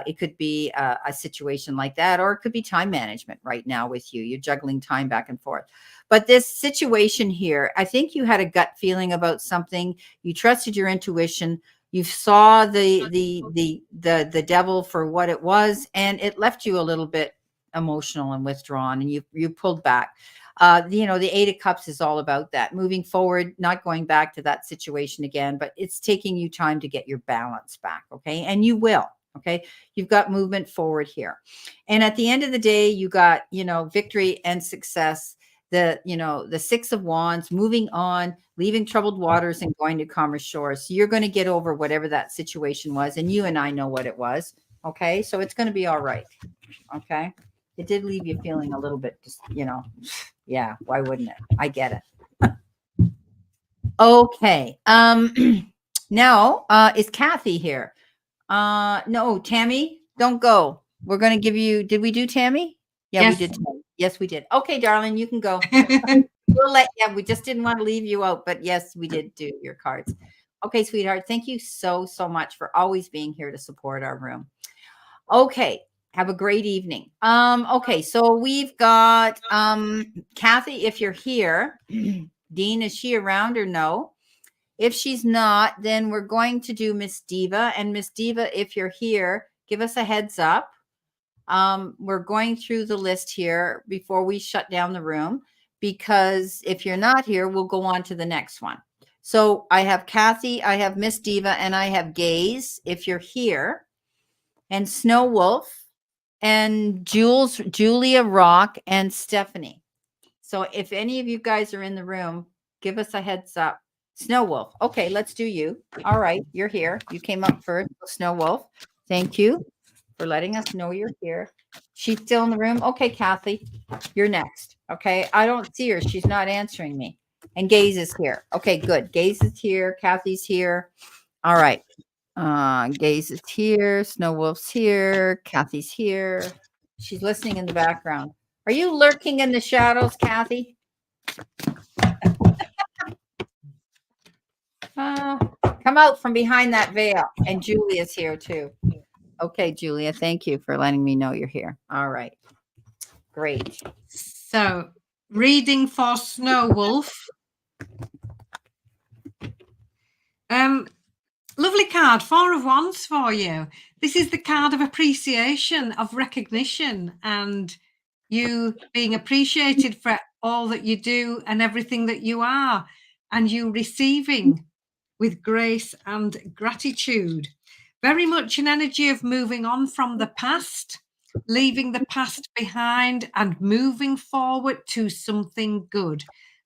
It could be a situation like that, or it could be time management right now with you. You're juggling time back and forth. But this situation here, I think you had a gut feeling about something. You trusted your intuition. You saw the devil for what it was, and it left you a little bit emotional and withdrawn, and you pulled back. The 8 of Cups is all about that, moving forward, not going back to that situation again, but it's taking you time to get your balance back. Okay. And you will. Okay. You've got movement forward here. And at the end of the day, you got, victory and success. The 6 of Wands, moving on, leaving troubled waters and going to calmer shores. So you're going to get over whatever that situation was. And you and I know what it was. Okay. So it's going to be all right. Okay. It did leave you feeling a little bit, just, yeah, why wouldn't it? I get it. Okay. Now, is Kathy here? No, Tammy, don't go. We're going to give you, did we do Tammy? Yeah, Yes. we did. Yes, we did. Okay, darling, you can go. We just didn't want to leave you out, but yes, we did do your cards. Okay, sweetheart. Thank you so much for always being here to support our room. Okay. Have a great evening. Okay, so we've got Kathy, if you're here. Dean, is she around or no? If she's not, then we're going to do Miss Diva. And Miss Diva, if you're here, give us a heads up. We're going through the list here before we shut down the room, because if you're not here, we'll go on to the next one. So I have Kathy, I have Miss Diva, and I have Gaze, if you're here, and Snow Wolf, and Julia Rock, and Stephanie. So if any of you guys are in the room, give us a heads up. Snow Wolf. Okay, let's do you. All right, you're here. You came up first, Snow Wolf. Thank you for letting us know you're here. She's still in the room. Okay, Kathy, you're next. Okay, I don't see her. She's not answering me. And Gaze is here. Okay, good. Gaze is here. Kathy's here. All right. Gaze is here. Snow Wolf's here. Kathy's here. She's listening in the background. Are you lurking in the shadows, Kathy? Come out from behind that veil. And Julia's here too. Okay, Julia, thank you for letting me know you're here. All right. Great. So, reading for Snow Wolf. Lovely card, 4 of Wands for you. This is the card of appreciation, of recognition, and you being appreciated for all that you do and everything that you are, and you receiving with grace and gratitude. Very much an energy of moving on from the past, leaving the past behind and moving forward to something good,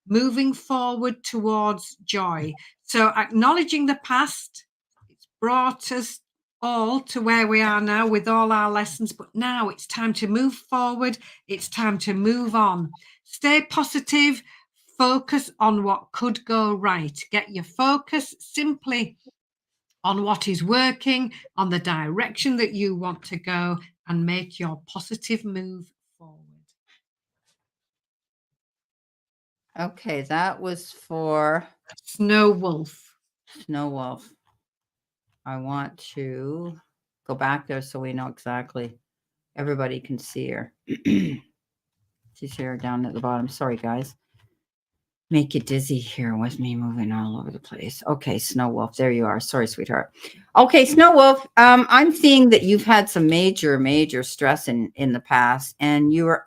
moving forward towards joy. So acknowledging the past, it's brought us all to where we are now with all our lessons, but now it's time to move forward. It's time to move on. Stay positive, focus on what could go right. Get your focus simply on what is working, on the direction that you want to go, and make your positive move forward. Okay, that was for Snow Wolf. Snow Wolf. I want to go back there so we know exactly. Everybody can see her. She's here down at the bottom. Sorry, guys. Make you dizzy here with me moving all over the place. Okay, Snow Wolf. There you are. Sorry, sweetheart. Okay, Snow Wolf. I'm seeing that you've had some major stress in the past, and you were,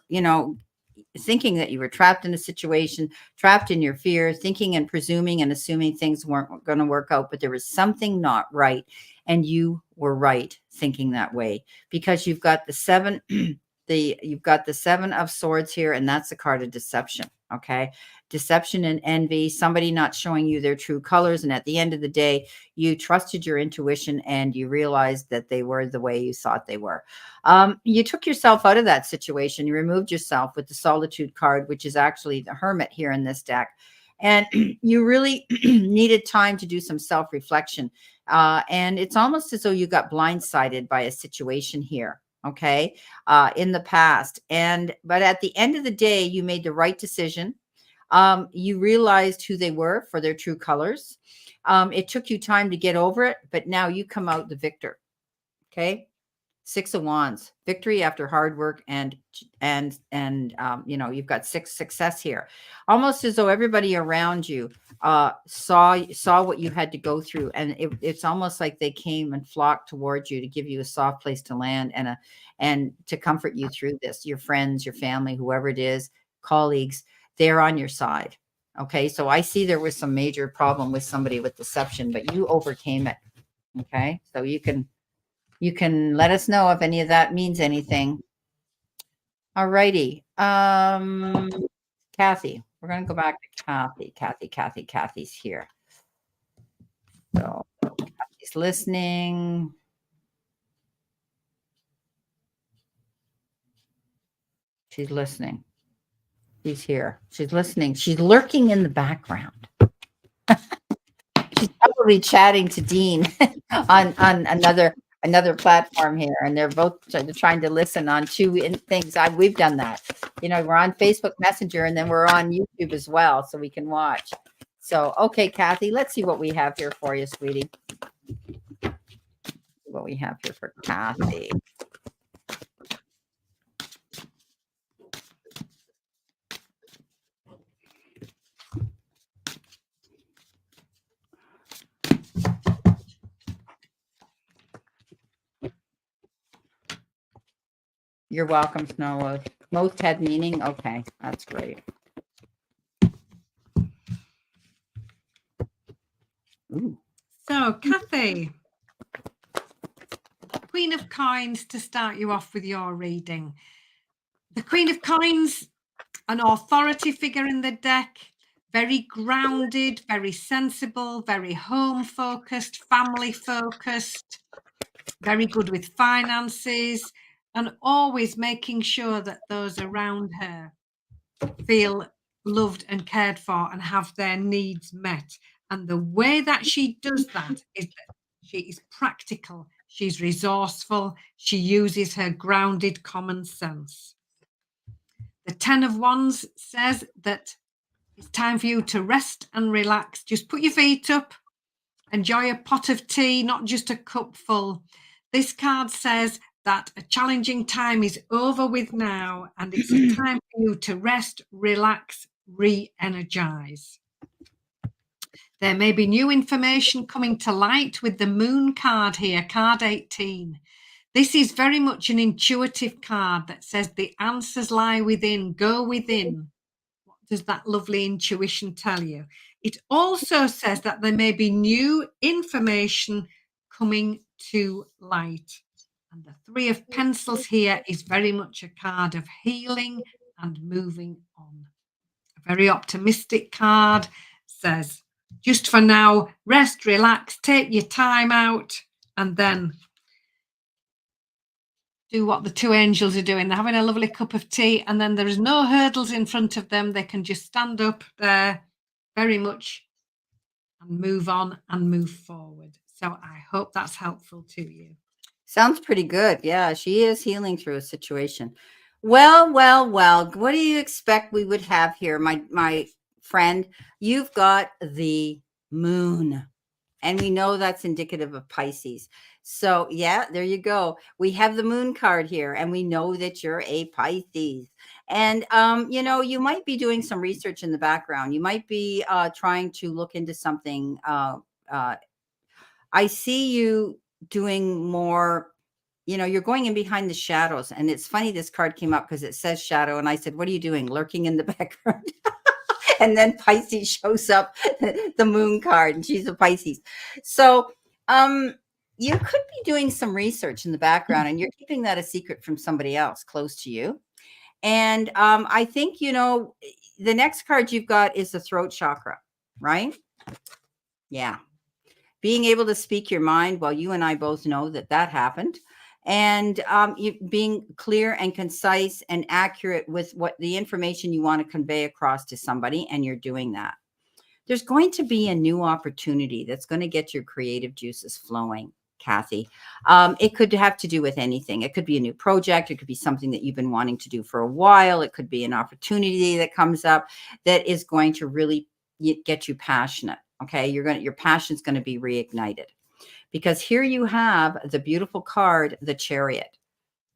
thinking that you were trapped in a situation, trapped in your fear, thinking and presuming and assuming things weren't going to work out, but there was something not right, and you were right thinking that way, because you've got the seven, you've got the 7 of Swords here, and that's the card of deception. Okay, deception and envy, somebody not showing you their true colors, and at the end of the day, you trusted your intuition and you realized that they were the way you thought they were. You took yourself out of that situation. You removed yourself with the Solitude card, which is actually the Hermit here in this deck. And you really needed time to do some self-reflection. And it's almost as though you got blindsided by a situation here, okay, in the past. But at the end of the day, you made the right decision. You realized who they were for their true colors. It took you time to get over it, but now you come out the victor. Okay. 6 of Wands, victory after hard work, and you've got 6 success here, almost as though everybody around you saw what you had to go through, and it's almost like they came and flocked towards you to give you a soft place to land and to comfort you through this. Your friends, your family, whoever it is, colleagues, they're on your side. Okay, so I see there was some major problem with somebody with deception, but you overcame it. Okay, so you can let us know if any of that means anything. All righty. Kathy, we're going to go back to Kathy. Kathy's here. So Kathy's listening. She's listening. She's here. She's listening. She's lurking in the background. She's probably chatting to Dean on another platform here, and they're both trying to listen on 2 things. We've done that. We're on Facebook Messenger, and then we're on YouTube as well, so we can watch. So, okay, Kathy, let's see what we have here for you, sweetie. What we have here for Kathy. You're welcome, Snow. Most had meaning. Okay, that's great. Ooh. So, Kathy, Queen of Coins, to start you off with your reading. The Queen of Coins, an authority figure in the deck, very grounded, very sensible, very home focused, family focused, very good with finances, and always making sure that those around her feel loved and cared for and have their needs met. And the way that she does that is that she is practical, she's resourceful, she uses her grounded common sense. The 10 of Wands says that it's time for you to rest and relax. Just put your feet up, enjoy a pot of tea, not just a cup full. This card says that a challenging time is over with now, and it's a time for you to rest, relax, re-energize. There may be new information coming to light with the Moon card here, card 18. This is very much an intuitive card that says the answers lie within, go within. What does that lovely intuition tell you? It also says that there may be new information coming to light. And the 3 of Pentacles here is very much a card of healing and moving on. A very optimistic card, says just for now, rest, relax, take your time out, and then do what the two angels are doing. They're having a lovely cup of tea, and then there is no hurdles in front of them. They can just stand up there very much and move on and move forward. So I hope that's helpful to you. Sounds pretty good. Yeah, she is healing through a situation. Well, what do you expect we would have here, my friend? You've got the moon. And we know that's indicative of Pisces. So yeah, there you go. We have the moon card here, and we know that you're a Pisces. And you know, you might be doing some research in the background. You might be trying to look into something. I see you doing more. You know, you're going in behind the shadows. And it's funny this card came up because it says shadow. And I said, what are you doing? Lurking in the background. And then Pisces shows up, the moon card, and she's a Pisces. So you could be doing some research in the background, and you're keeping that a secret from somebody else close to you. And I think, you know, the next card you've got is the throat chakra, right? Yeah. Being able to speak your mind. Well, you and I both know that that happened. And you being clear and concise and accurate with what the information you want to convey across to somebody, and you're doing that. There's going to be a new opportunity that's going to get your creative juices flowing, Kathy. It could have to do with anything. It could be a new project. It could be something that you've been wanting to do for a while. It could be an opportunity that comes up that is going to really get you passionate. Okay, your passion's going to be reignited. Because here you have the beautiful card, the Chariot,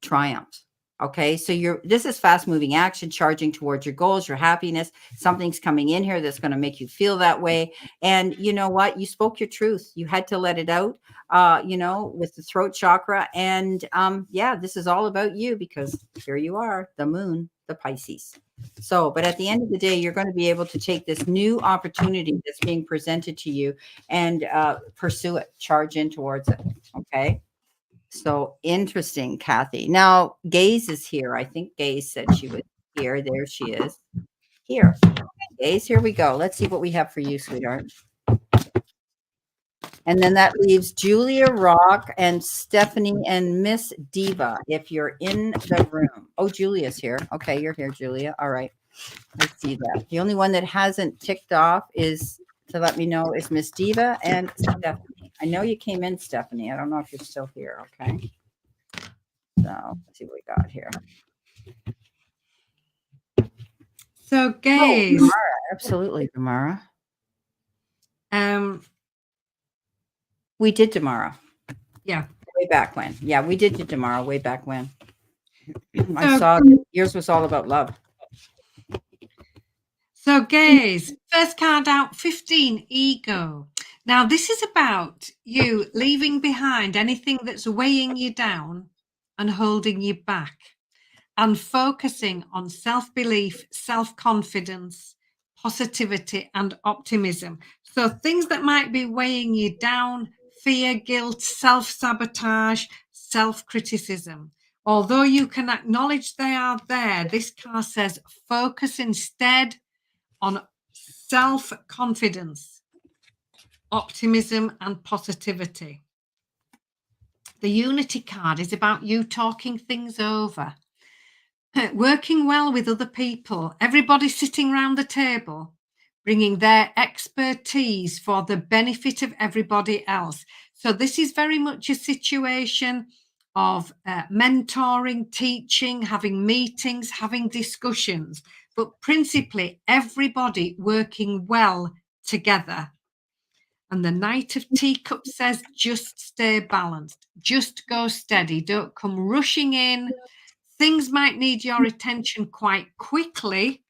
Triumph. Okay, so this is fast moving action, charging towards your goals, your happiness. Something's coming in here that's going to make you feel that way. And you know what? You spoke your truth. You had to let it out, you know, with the throat chakra. And yeah, this is all about you, because here you are, the moon, the Pisces. So, but at the end of the day, you're going to be able to take this new opportunity that's being presented to you and pursue it, charge in towards it. Okay. So interesting, Kathy. Now, Gaze is here. I think Gaze said she was here. There she is. Here. Gaze, here we go. Let's see what we have for you, sweetheart. And then that leaves Julia Rock and Stephanie and Miss Diva, if you're in the room. Oh, Julia's here. Okay, you're here, Julia. All right. Let's see that. The only one that hasn't ticked off is to let me know is Miss Diva and Stephanie. I know you came in, Stephanie. I don't know if you're still here. Okay. So let's see what we got here. So, Gaze. Oh, absolutely, Damara. We did tomorrow. Yeah. Way back when. Yeah, we did do tomorrow way back when. I saw yours was all about love. So, Gaze, first card out, 15, Ego. Now, this is about you leaving behind anything that's weighing you down and holding you back, and focusing on self-belief, self-confidence, positivity, and optimism. So things that might be weighing you down, fear, guilt, self-sabotage, self-criticism. Although you can acknowledge they are there, this card says focus instead on self-confidence, optimism, and positivity. The Unity card is about you talking things over, working well with other people, everybody sitting around the table, bringing their expertise for the benefit of everybody else. So this is very much a situation of mentoring, teaching, having meetings, having discussions, but principally everybody working well together. And the Knight of Teacups says, just stay balanced, just go steady, don't come rushing in. Things might need your attention quite quickly.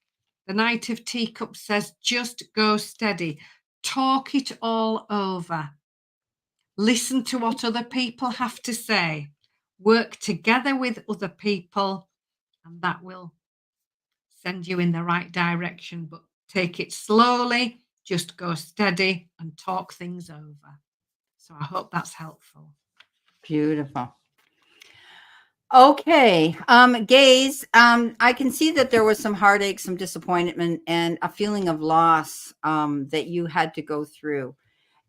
The Knight of Teacups says, just go steady, talk it all over. Listen to what other people have to say. Work together with other people, and that will send you in the right direction. But take it slowly, just go steady and talk things over. So I hope that's helpful. Beautiful. Okay. Gaze, I can see that there was some heartache, some disappointment, and a feeling of loss that you had to go through.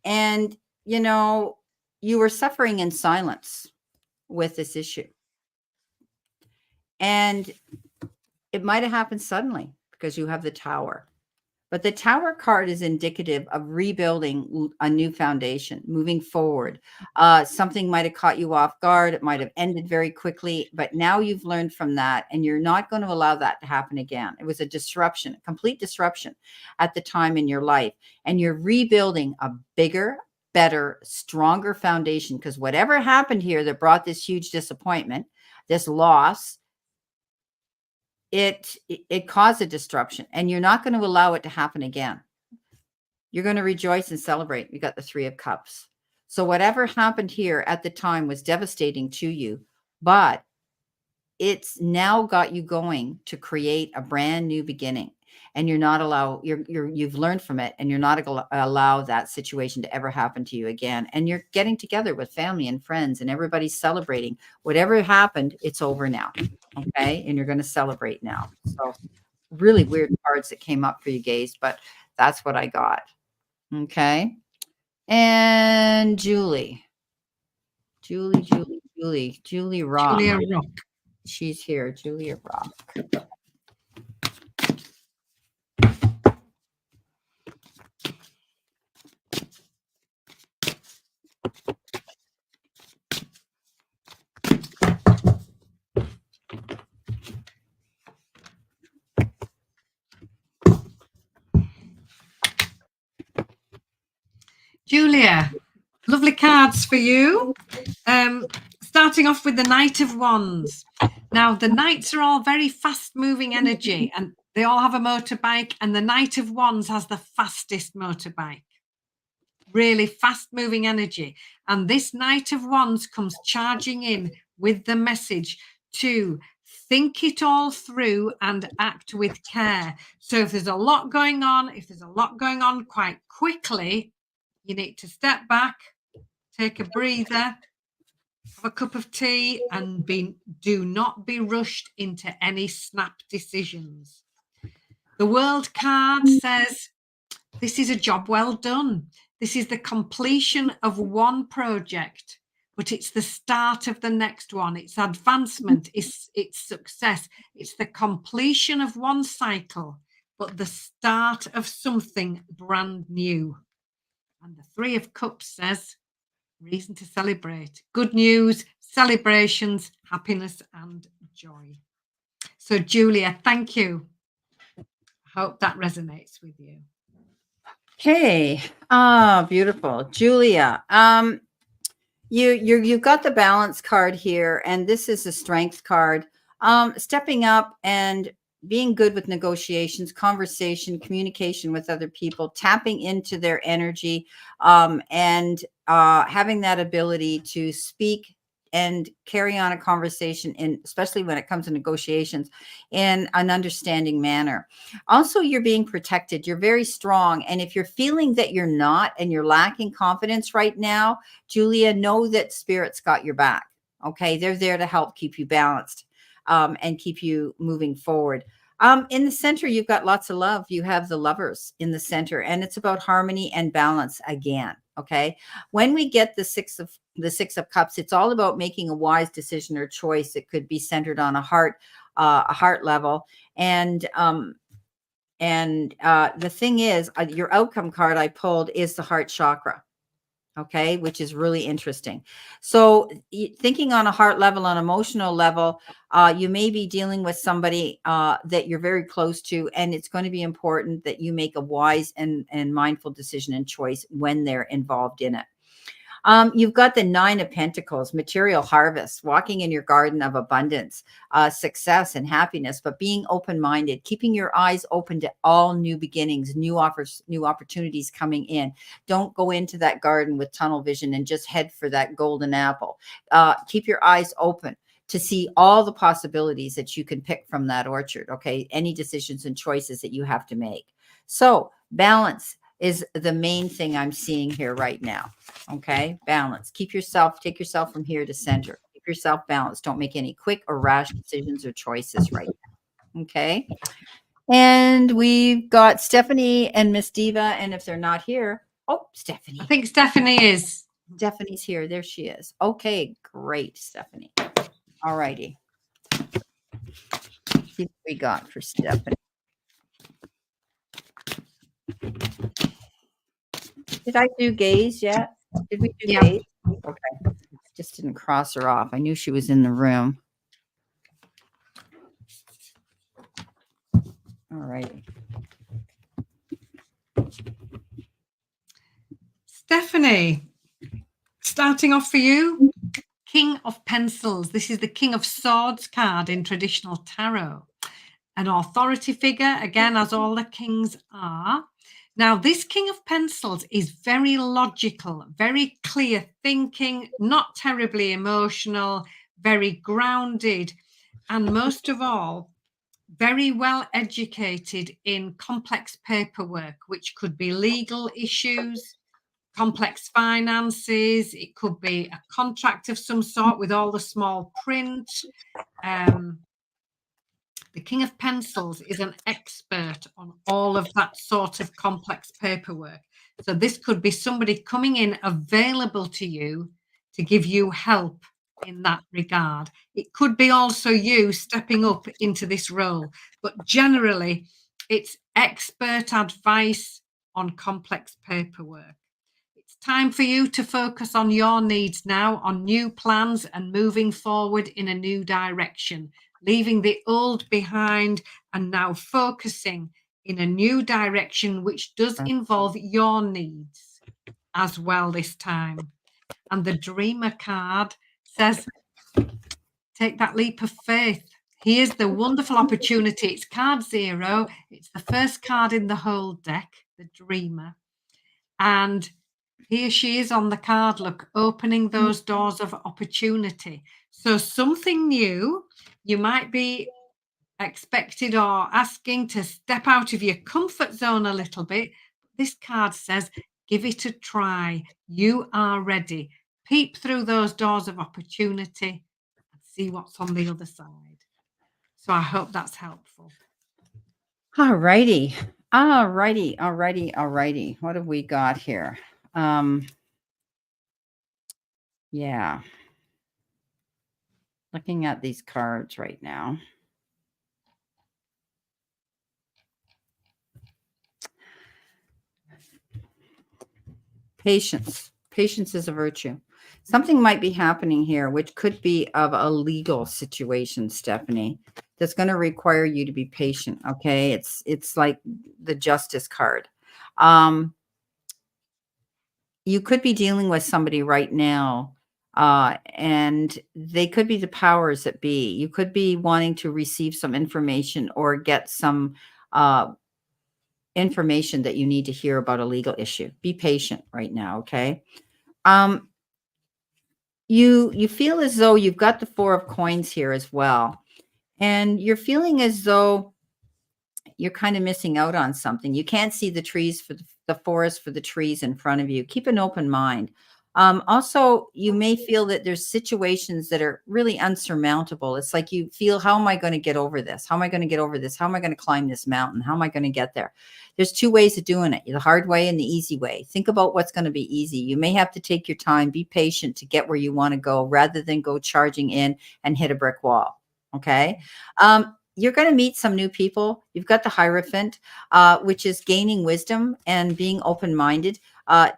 And, you know, you were suffering in silence with this issue. And it might have happened suddenly because you have the Tower. But the Tower card is indicative of rebuilding a new foundation, moving forward. Something might have caught you off guard. It might have ended very quickly, but now you've learned from that, and you're not going to allow that to happen again. It was a disruption, a complete disruption at the time in your life, and you're rebuilding a bigger, better, stronger foundation, because whatever happened here that brought this huge disappointment, this loss, it caused a disruption, and you're not going to allow it to happen again. You're going to rejoice and celebrate. You got the 3 of Cups. So whatever happened here at the time was devastating to you, but it's now got you going to create a brand new beginning. And you've learned from it, and you're not going to allow that situation to ever happen to you again. And you're getting together with family and friends, and everybody's celebrating. Whatever happened, it's over now. Okay. And you're going to celebrate now. So really weird cards that came up for you, Gaze, but that's what I got. Okay. And Julie Rock. Julia Rock. She's here. Julia Rock. Julia, lovely cards for you. Starting off with the Knight of Wands. Now, the Knights are all very fast-moving energy, and they all have a motorbike, and the Knight of Wands has the fastest motorbike. Really fast-moving energy. And this Knight of Wands comes charging in with the message to think it all through and act with care. So if there's a lot going on, quite quickly, you need to step back, take a breather, have a cup of tea, and do not be rushed into any snap decisions. The World card says, this is a job well done. This is the completion of one project, but it's the start of the next one. It's advancement, it's success. It's the completion of one cycle, but the start of something brand new. And the 3 of Cups says, reason to celebrate. Good news, celebrations, happiness, and joy. So, Julia, thank you. I hope that resonates with you. Okay. Beautiful. Julia, you've got the balance card here, and this is a strength card. Stepping up and being good with negotiations, conversation, communication with other people, tapping into their energy, and having that ability to speak and carry on a conversation, especially when it comes to negotiations, in an understanding manner. Also, you're being protected. You're very strong. And if you're feeling that you're not, and you're lacking confidence right now, Julia, know that Spirit's got your back. Okay. They're there to help keep you balanced, and keep you moving forward. In the center, you've got lots of love. You have the Lovers in the center, and it's about harmony and balance again. Okay. When we get the Six of Cups, it's all about making a wise decision or choice. It could be centered on a heart level. And the thing is, your outcome card I pulled is the heart chakra. Okay, which is really interesting. So thinking on a heart level, on emotional level, you may be dealing with somebody that you're very close to, and it's going to be important that you make a wise and mindful decision and choice when they're involved in it. You've got the 9 of Pentacles, material harvest, walking in your garden of abundance, success and happiness, but being open-minded, keeping your eyes open to all new beginnings, new offers, new opportunities coming in. Don't go into that garden with tunnel vision and just head for that golden apple. Keep your eyes open to see all the possibilities that you can pick from that orchard. Okay. Any decisions and choices that you have to make. So balance is the main thing I'm seeing here right now. Okay. Balance. Take yourself from here to center. Keep yourself balanced. Don't make any quick or rash decisions or choices right now. Okay. And we've got Stephanie and Miss Diva. And if they're not here, oh, Stephanie. I think Stephanie is. Stephanie's here. There she is. Okay, great, Stephanie. All righty. See what we got for Stephanie. Did I do gaze yet? Did we do gaze? Okay. Just didn't cross her off. I knew she was in the room. All righty. Stephanie, starting off for you, King of Pencils. This is the King of Swords card in traditional tarot. An authority figure, again, as all the kings are. Now, this King of Pencils is very logical, very clear thinking, not terribly emotional, very grounded, and most of all, very well educated in complex paperwork, which could be legal issues, complex finances. It could be a contract of some sort with all the small print. The King of Pencils is an expert on all of that sort of complex paperwork. So this could be somebody coming in available to you to give you help in that regard. It could be also you stepping up into this role, but generally it's expert advice on complex paperwork. It's time for you to focus on your needs now, on new plans and moving forward in a new direction, leaving the old behind and now focusing in a new direction, which does involve your needs as well this time. And the Dreamer card says, take that leap of faith. Here's the wonderful opportunity. It's card 0. It's the first card in the whole deck, the Dreamer. And here she is on the card, look, opening those doors of opportunity. So something new, you might be expected or asking to step out of your comfort zone a little bit. This card says, give it a try. You are ready. Peep through those doors of opportunity and see what's on the other side. So I hope that's helpful. All righty. All righty. All righty. All righty. What have we got here? Yeah. Looking at these cards right now. Patience. Patience is a virtue. Something might be happening here, which could be of a legal situation, Stephanie, that's going to require you to be patient. Okay. It's like the Justice card. You could be dealing with somebody right now, and they could be the powers that be. You could be wanting to receive some information or get some information that you need to hear about a legal issue. Be patient right now, okay? You feel as though you've got the 4 of coins here as well, and you're feeling as though you're kind of missing out on something. You can't see the trees for the forest for the trees in front of you. Keep an open mind. Also, you may feel that there's situations that are really unsurmountable. It's like you feel, how am I going to get over this? How am I going to get over this? How am I going to climb this mountain? How am I going to get there? There's 2 ways of doing it, the hard way and the easy way. Think about what's going to be easy. You may have to take your time, be patient to get where you want to go rather than go charging in and hit a brick wall. Okay. You're going to meet some new people. You've got the Hierophant, which is gaining wisdom and being open-minded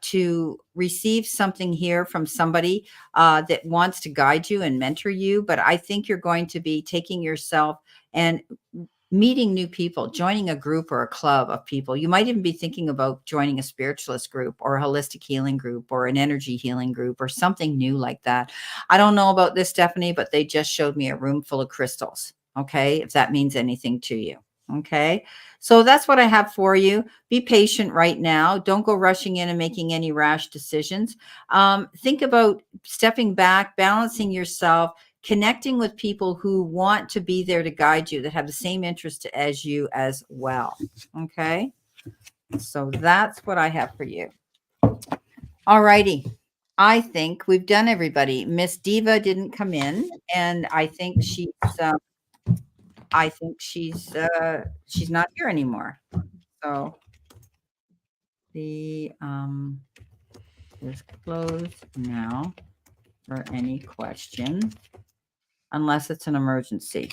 to receive something here from somebody that wants to guide you and mentor you. But I think you're going to be taking yourself and meeting new people, joining a group or a club of people. You might even be thinking about joining a spiritualist group or a holistic healing group or an energy healing group or something new like that. I don't know about this, Stephanie, but they just showed me a room full of crystals. Okay, if that means anything to you. Okay, so that's what I have for you. Be patient right now. Don't go rushing in and making any rash decisions. Think about stepping back, balancing yourself, connecting with people who want to be there to guide you, that have the same interest as you as well. Okay, so that's what I have for you. All righty. I think we've done everybody. Miss Diva didn't come in, and I think she's she's not here anymore. So the is closed now for any questions, unless it's an emergency.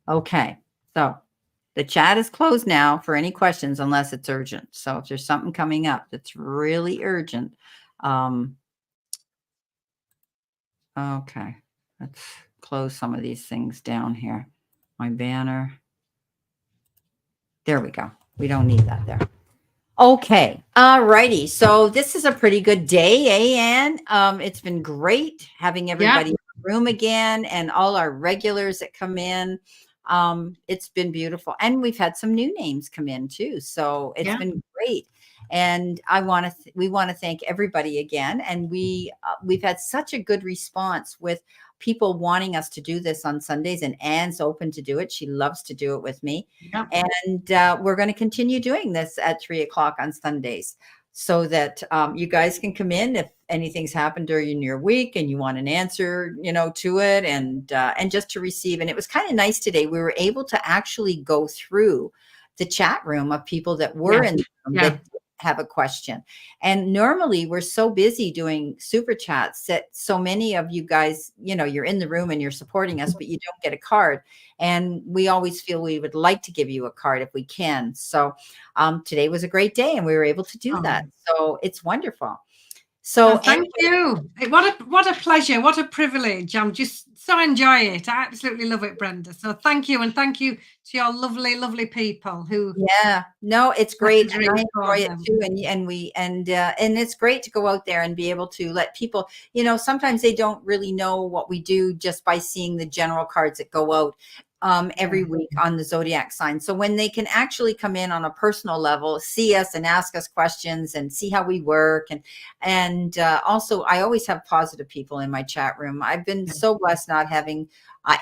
Okay, so the chat is closed now for any questions unless it's urgent. So if there's something coming up that's really urgent, okay, let's close some of these things down here. My banner. There we go. We don't need that there. Okay. All righty. So this is a pretty good day, Anne? It's been great having everybody in the room again and all our regulars that come in. It's been beautiful. And we've had some new names come in too. So it's been great. And we want to thank everybody again. And we've had such a good response with people wanting us to do this on Sundays, and Anne's open to do it. She loves to do it with me. And we're going to continue doing this at 3:00 on Sundays so that you guys can come in if anything's happened during your week and you want an answer, to it and just to receive. And it was kind of nice today. We were able to actually go through the chat room of people that were in the room that have a question. And normally we're so busy doing super chats that so many of you guys, you're in the room and you're supporting us, but you don't get a card. And we always feel we would like to give you a card if we can. So today was a great day and we were able to do that. So it's wonderful. So thank you. What a pleasure. What a privilege. I'm just so enjoy it. I absolutely love it, Brenda. So thank you. And thank you to your lovely, lovely people who. No, it's great. And I enjoy it too. And it's great to go out there and be able to let people, sometimes they don't really know what we do just by seeing the general cards that go out every week on the zodiac sign. So when they can actually come in on a personal level, see us and ask us questions and see how we work. And also I always have positive people in my chat room. I've been so blessed not having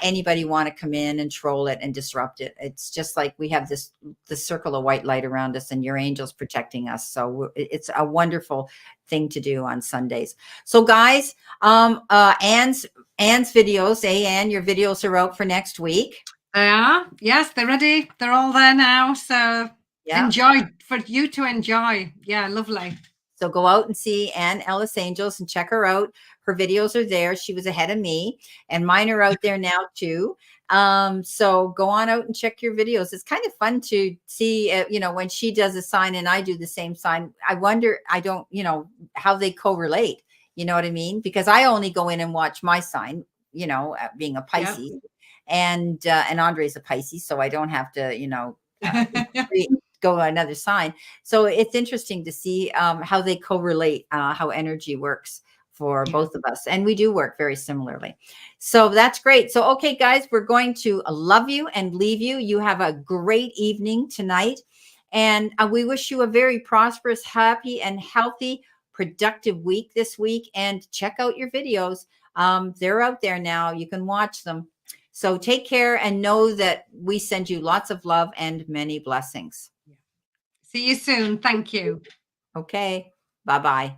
anybody want to come in and troll it and disrupt it. It's just like we have this circle of white light around us and your angels protecting us. So it's a wonderful thing to do on Sundays. So guys, Anne's videos, Anne, your videos are out for next week. They are. Yes, they're ready. They're all there now. So enjoy, for you to enjoy. Yeah, lovely. So go out and see Anne Ellis Angels and check her out. Her videos are there. She was ahead of me and mine are out there now too. So go on out and check your videos. It's kind of fun to see, when she does a sign and I do the same sign. I wonder, how they correlate, you know what I mean? Because I only go in and watch my sign, being a Pisces and Andre's a Pisces. So I don't have to, go another sign. So it's interesting to see how they correlate, how energy works for both of us. And we do work very similarly. So that's great. So, okay, guys, we're going to love you and leave you. You have a great evening tonight. And we wish you a very prosperous, happy, and healthy, productive week this week. And check out your videos. They're out there now. You can watch them. So take care and know that we send you lots of love and many blessings. See you soon. Thank you. Okay. Bye-bye.